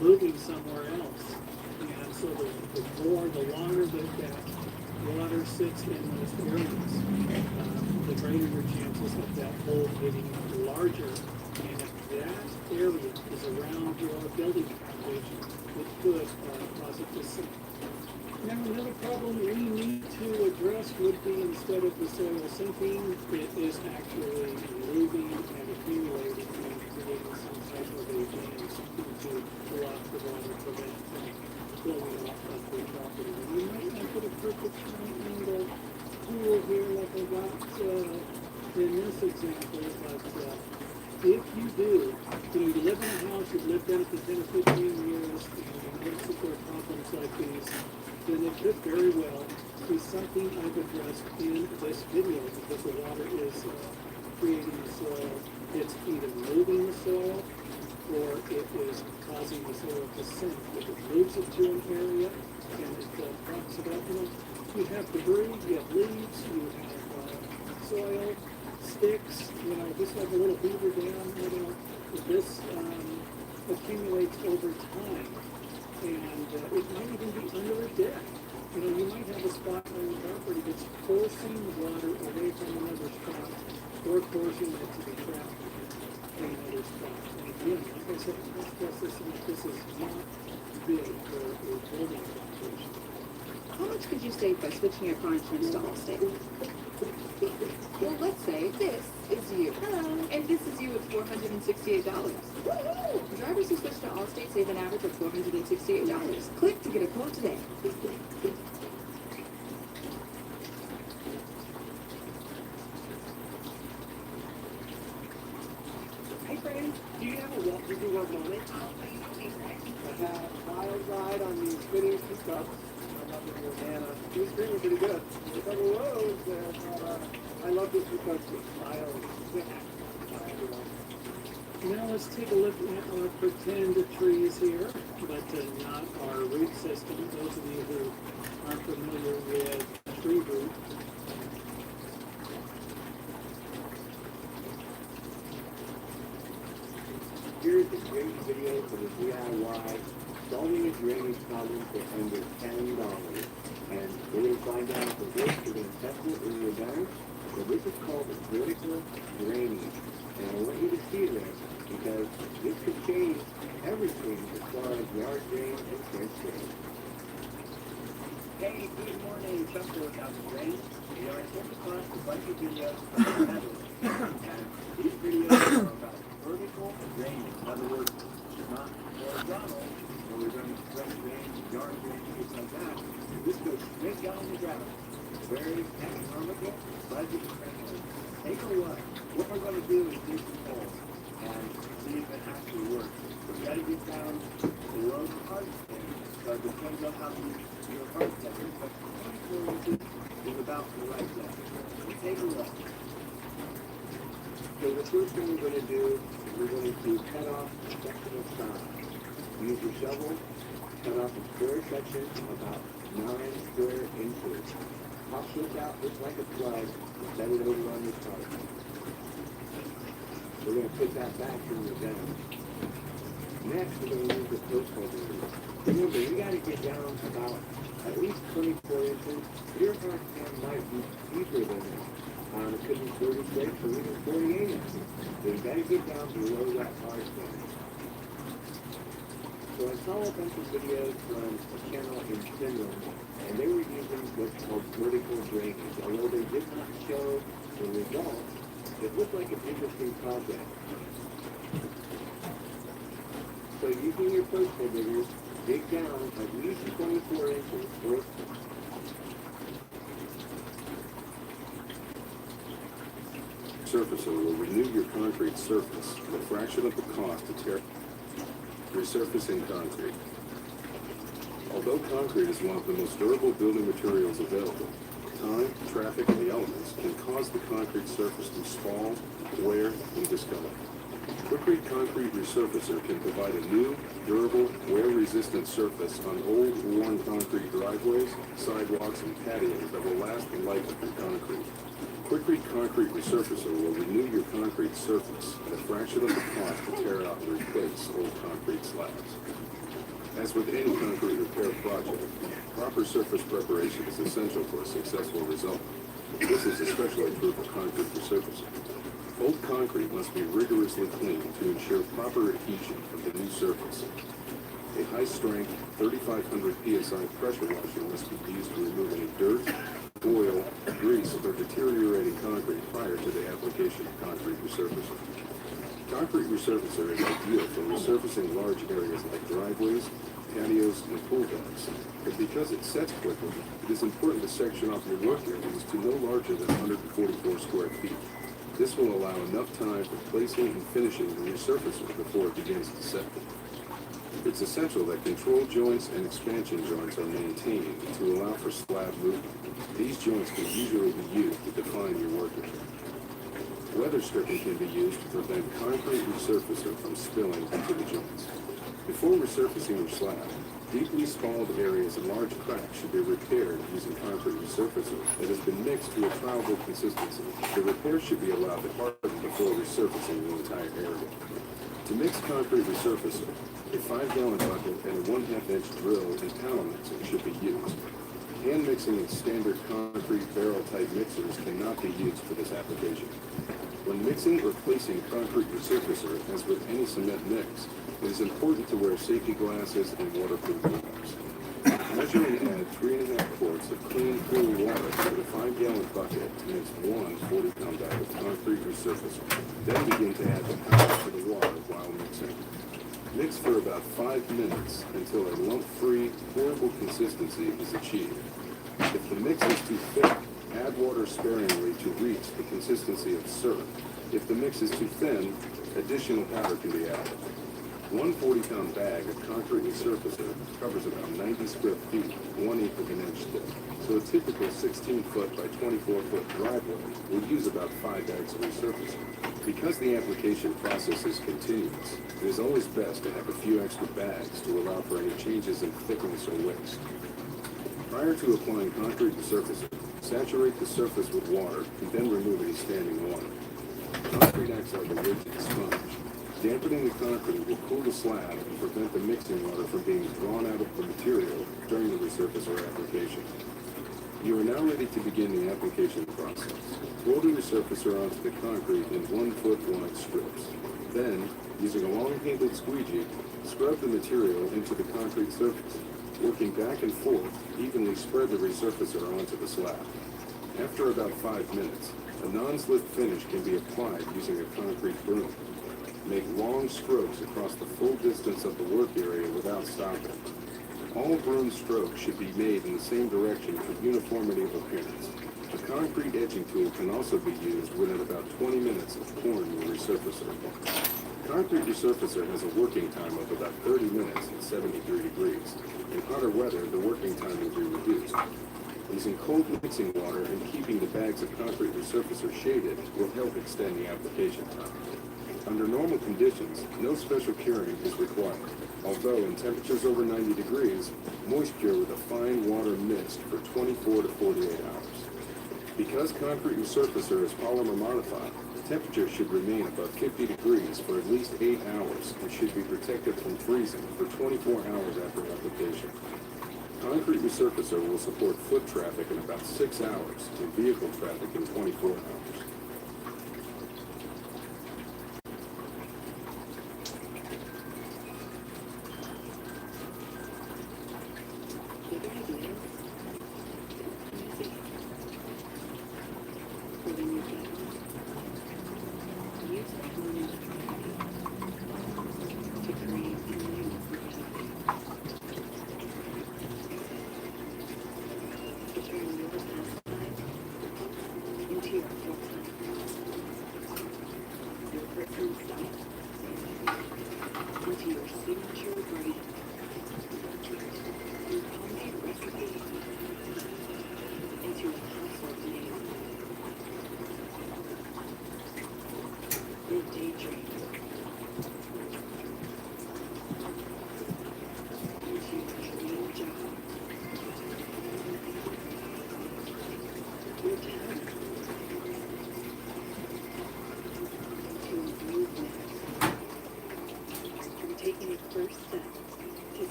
moving somewhere else, and so the longer that water sits in those areas, the greater your chances of that hole getting larger. And if that area is around your building foundation, it could cause it to sink. Now, another problem we need to address would be instead of the soil sinking, it is actually moving and accumulating and creating some type of a dam, something to block the water, prevent it from flowing off of the property. And you might not get a perfect triangle pool here like I got in this example, but if you do, you live in a house, you've lived in it for 10 or 15 years, and you notice that there are problems like these, then it could very well be something I've addressed in this video, because the water is creating the soil. It's either moving the soil, or it is causing the soil to sink. If it moves it to an area, and it props it up, you have debris, you have leaves, you have soil, sticks, just like a little beaver dam, this accumulates over time. And it might even be under a deck. You might have a spot on your property that's forcing the water away from another spot, or forcing it to be trapped in another spot. And again, like I said, this is not big for a building operation. How much could you save by switching your car insurance to Allstate? Well, let's say this is you. Hello. And this is you at $468. Woohoo! Drivers who switch to Allstate save an average of $468. Click to get a quote today. Hey, Brandon, do you have a walk moment? I had a wild ride on these spinning pickups. He was screaming pretty good. A couple of roads there, I love this because it's mild. Now let's take a look at our pretend trees here, but not our root system. Those of you who are familiar with tree root. Here's a great video for the DIY solving a drainage problem for under $10. And we're going to find out for this, we're going to test it when we're done. So this is called vertical drainage. And I want you to see this because this could change everything as far as yard drain and trench drain. Hey, good morning, Chester about the drain. We are sent across a bunch of videos from the Netherlands. And these videos are about vertical drainage. In other words, not horizontal, where we're going to trench drain, yard drain, things like that. This goes straight down the ground. Very economical, budget friendly. Take a look. What we're going to do is dig some holes and see if it actually works. We've got to get down below the hard stand. So it depends on how deep your hard stand is, but 24 inches is about the right depth. So take a look. So the first thing we're going to do is we're going to cut off a section of side. Use your shovel, cut off a square section about 9 square inches. Pop this out just like a plug and set it over on your cart. We're going to put that back when we're done. Next, we're going to use the post hole remover. Remember, we got to get down about at least 24 inches. Your hard stand might be deeper than that. It could be 36 or even 48 inches. So you got to get down below that hard stand. So I saw a bunch of videos from a channel in Finland, and they were using what's called vertical drainage. Although they did not show the results, it looked like an interesting project. So using your post hole diggers, dig down at least 24 inches worth. Surfacer will renew your concrete surface at a fraction of the cost to tear resurfacing concrete. Although concrete is one of the most durable building materials available, time, traffic, and the elements can cause the concrete surface to stall, wear, and discolor. Quikrete Concrete Resurfacer can provide a new, durable, wear-resistant surface on old, worn concrete driveways, sidewalks, and patios that will last the life of your concrete. Quikrete Concrete Resurfacer will renew your concrete surface at a fraction of the cost to tear out and replace old concrete slabs. As with any concrete repair project, proper surface preparation is essential for a successful result. This is especially true for concrete resurfacing. Old concrete must be rigorously cleaned to ensure proper adhesion of the new surface. A high-strength 3,500 psi pressure washer must be used to remove any dirt, oil, grease, or deteriorating concrete prior to the application of concrete resurfacer. Concrete resurfacer is ideal for resurfacing large areas like driveways, patios, and pool decks. But because it sets quickly, it is important to section off your work areas to no larger than 144 square feet. This will allow enough time for placing and finishing the resurfacer before it begins to set. It's essential that control joints and expansion joints are maintained to allow for slab movement. These joints can usually be used to define your work area. Weather stripping can be used to prevent concrete resurfacer from spilling into the joints. Before resurfacing your slab, deeply scalded areas and large cracks should be repaired using concrete resurfacer that has been mixed to a trowelable consistency. The repair should be allowed to harden before resurfacing the entire area. To mix concrete resurfacer, a 5-gallon bucket and a 1/2-inch drill and panel mixer should be used. Hand mixing and standard concrete barrel-type mixers cannot be used for this application. When mixing or placing concrete resurfacer, as with any cement mix, it is important to wear safety glasses and waterproof gloves. Measure and add 3.5 quarts of clean, cool water to the 5-gallon bucket to mix 1 40-pound bag of concrete resurfacer. Then begin to add the powder to the water while mixing. Mix for about 5 minutes until a lump-free, pourable consistency is achieved. If the mix is too thick, add water sparingly to reach the consistency of syrup. If the mix is too thin, additional powder can be added. 1 40-pound bag of concrete resurfacer covers about 90 square feet, 1/8 of an inch thick. So a typical 16-foot by 24-foot driveway will use about 5 bags of resurfacer. Because the application process is continuous, it is always best to have a few extra bags to allow for any changes in thickness or waste. Prior to applying concrete resurfacer, saturate the surface with water and then remove any standing water. Concrete acts like a rigid sponge. Dampening the concrete will cool the slab and prevent the mixing water from being drawn out of the material during the resurfacer application. You are now ready to begin the application process. Pour the resurfacer onto the concrete in 1-foot wide strips. Then, using a long-handled squeegee, scrub the material into the concrete surface. Working back and forth, evenly spread the resurfacer onto the slab. After about 5 minutes, a non-slip finish can be applied using a concrete broom. Make long strokes across the full distance of the work area without stopping. All broom strokes should be made in the same direction for uniformity of appearance. A concrete edging tool can also be used within about 20 minutes of pouring the resurfacer. Concrete resurfacer has a working time of about 30 minutes at 73 degrees. In hotter weather, the working time will be reduced. Using cold mixing water and keeping the bags of concrete resurfacer shaded will help extend the application time. Under normal conditions, no special curing is required, although in temperatures over 90 degrees, moisture with a fine water mixed for 24 to 48 hours. Because concrete resurfacer is polymer modified, temperature should remain above 50 degrees for at least 8 hours and should be protected from freezing for 24 hours after application. Concrete resurfacer will support foot traffic in about 6 hours and vehicle traffic in 24 hours.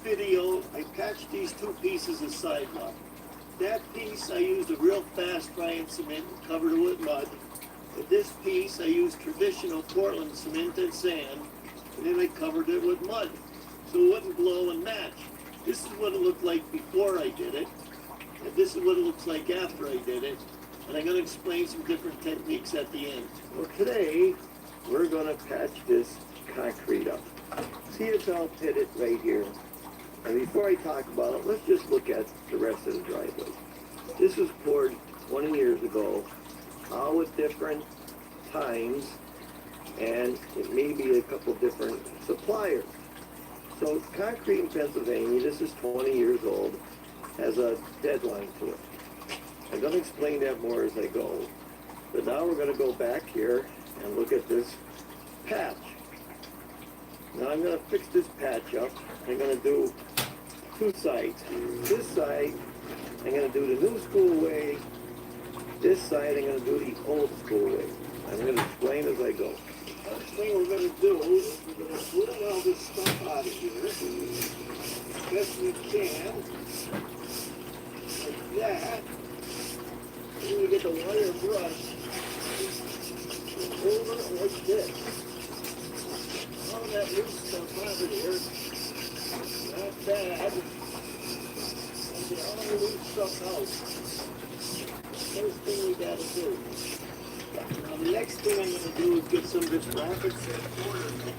video, I patched these two pieces of sidewalk. That piece, I used a real fast dry and cement and covered it with mud. With this piece, I used traditional Portland cement and sand, and then I covered it with mud, so it wouldn't blow and match. This is what it looked like before I did it, and this is what it looks like after I did it, and I'm going to explain some different techniques at the end. Well, today, we're going to patch this concrete up. See, it's all pitted right here. And before I talk about it, let's just look at the rest of the driveway. This was poured 20 years ago, all with different times, and it may be a couple different suppliers. So concrete in Pennsylvania, this is 20 years old, has a deadline to it. I'm going to explain that more as I go. But now we're going to go back here and look at this patch. Now I'm going to fix this patch up. I'm going to do two sides. This side, I'm going to do the new school way. This side, I'm going to do the old school way. I'm going to explain as I go. First thing we're going to do is we're going to pull all this stuff out of here as best we can. Like that. Then we get the wire brush over it like this. All that loose stuff out of here. Not bad. And get all the loose stuff out. First thing we got to do. Now the next thing I'm going to do is get some of this rapid set border mix.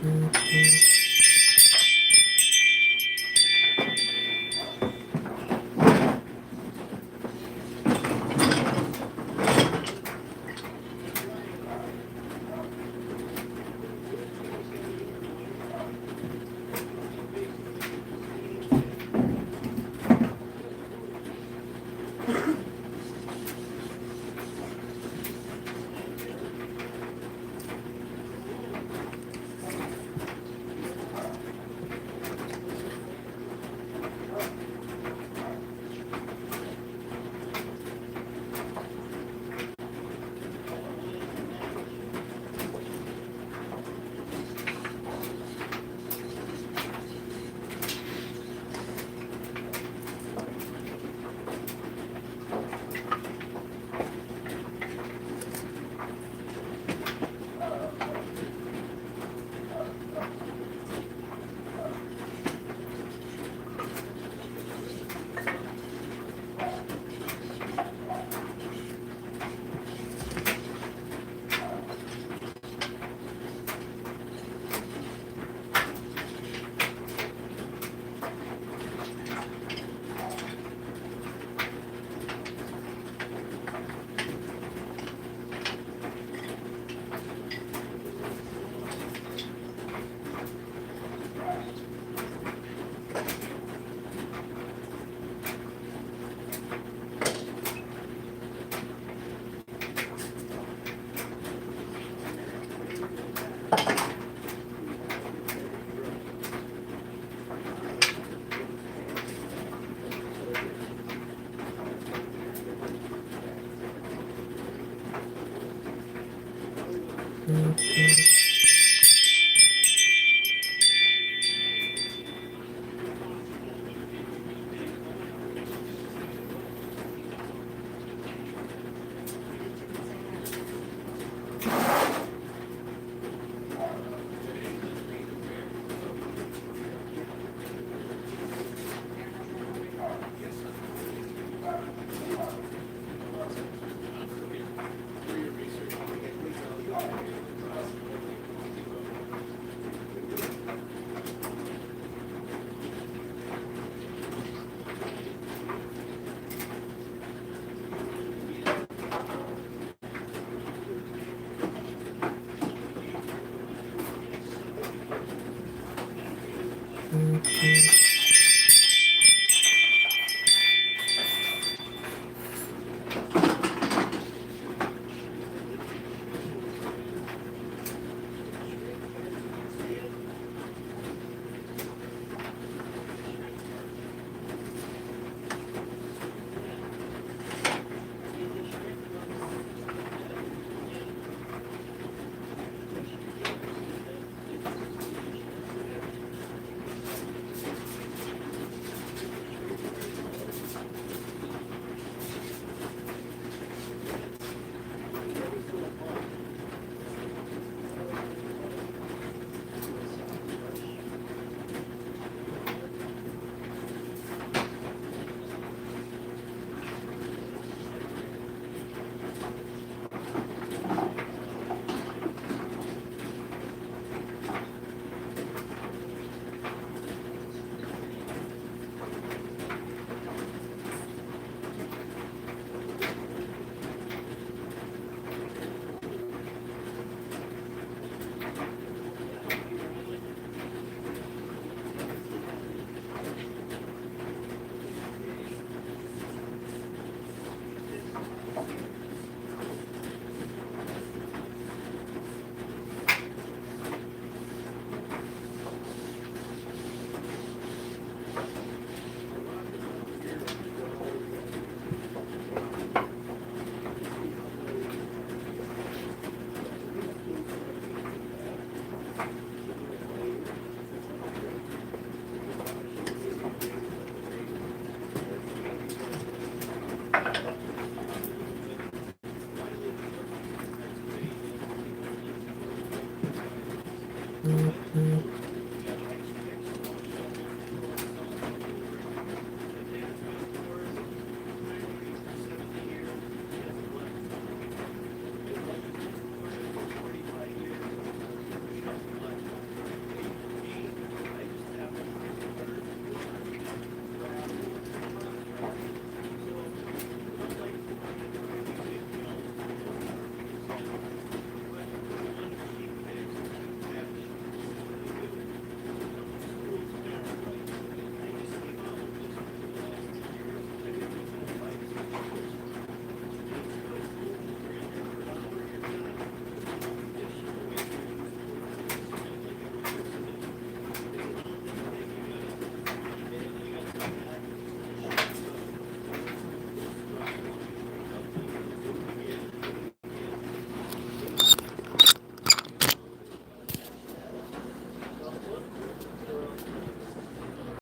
Mm-hmm.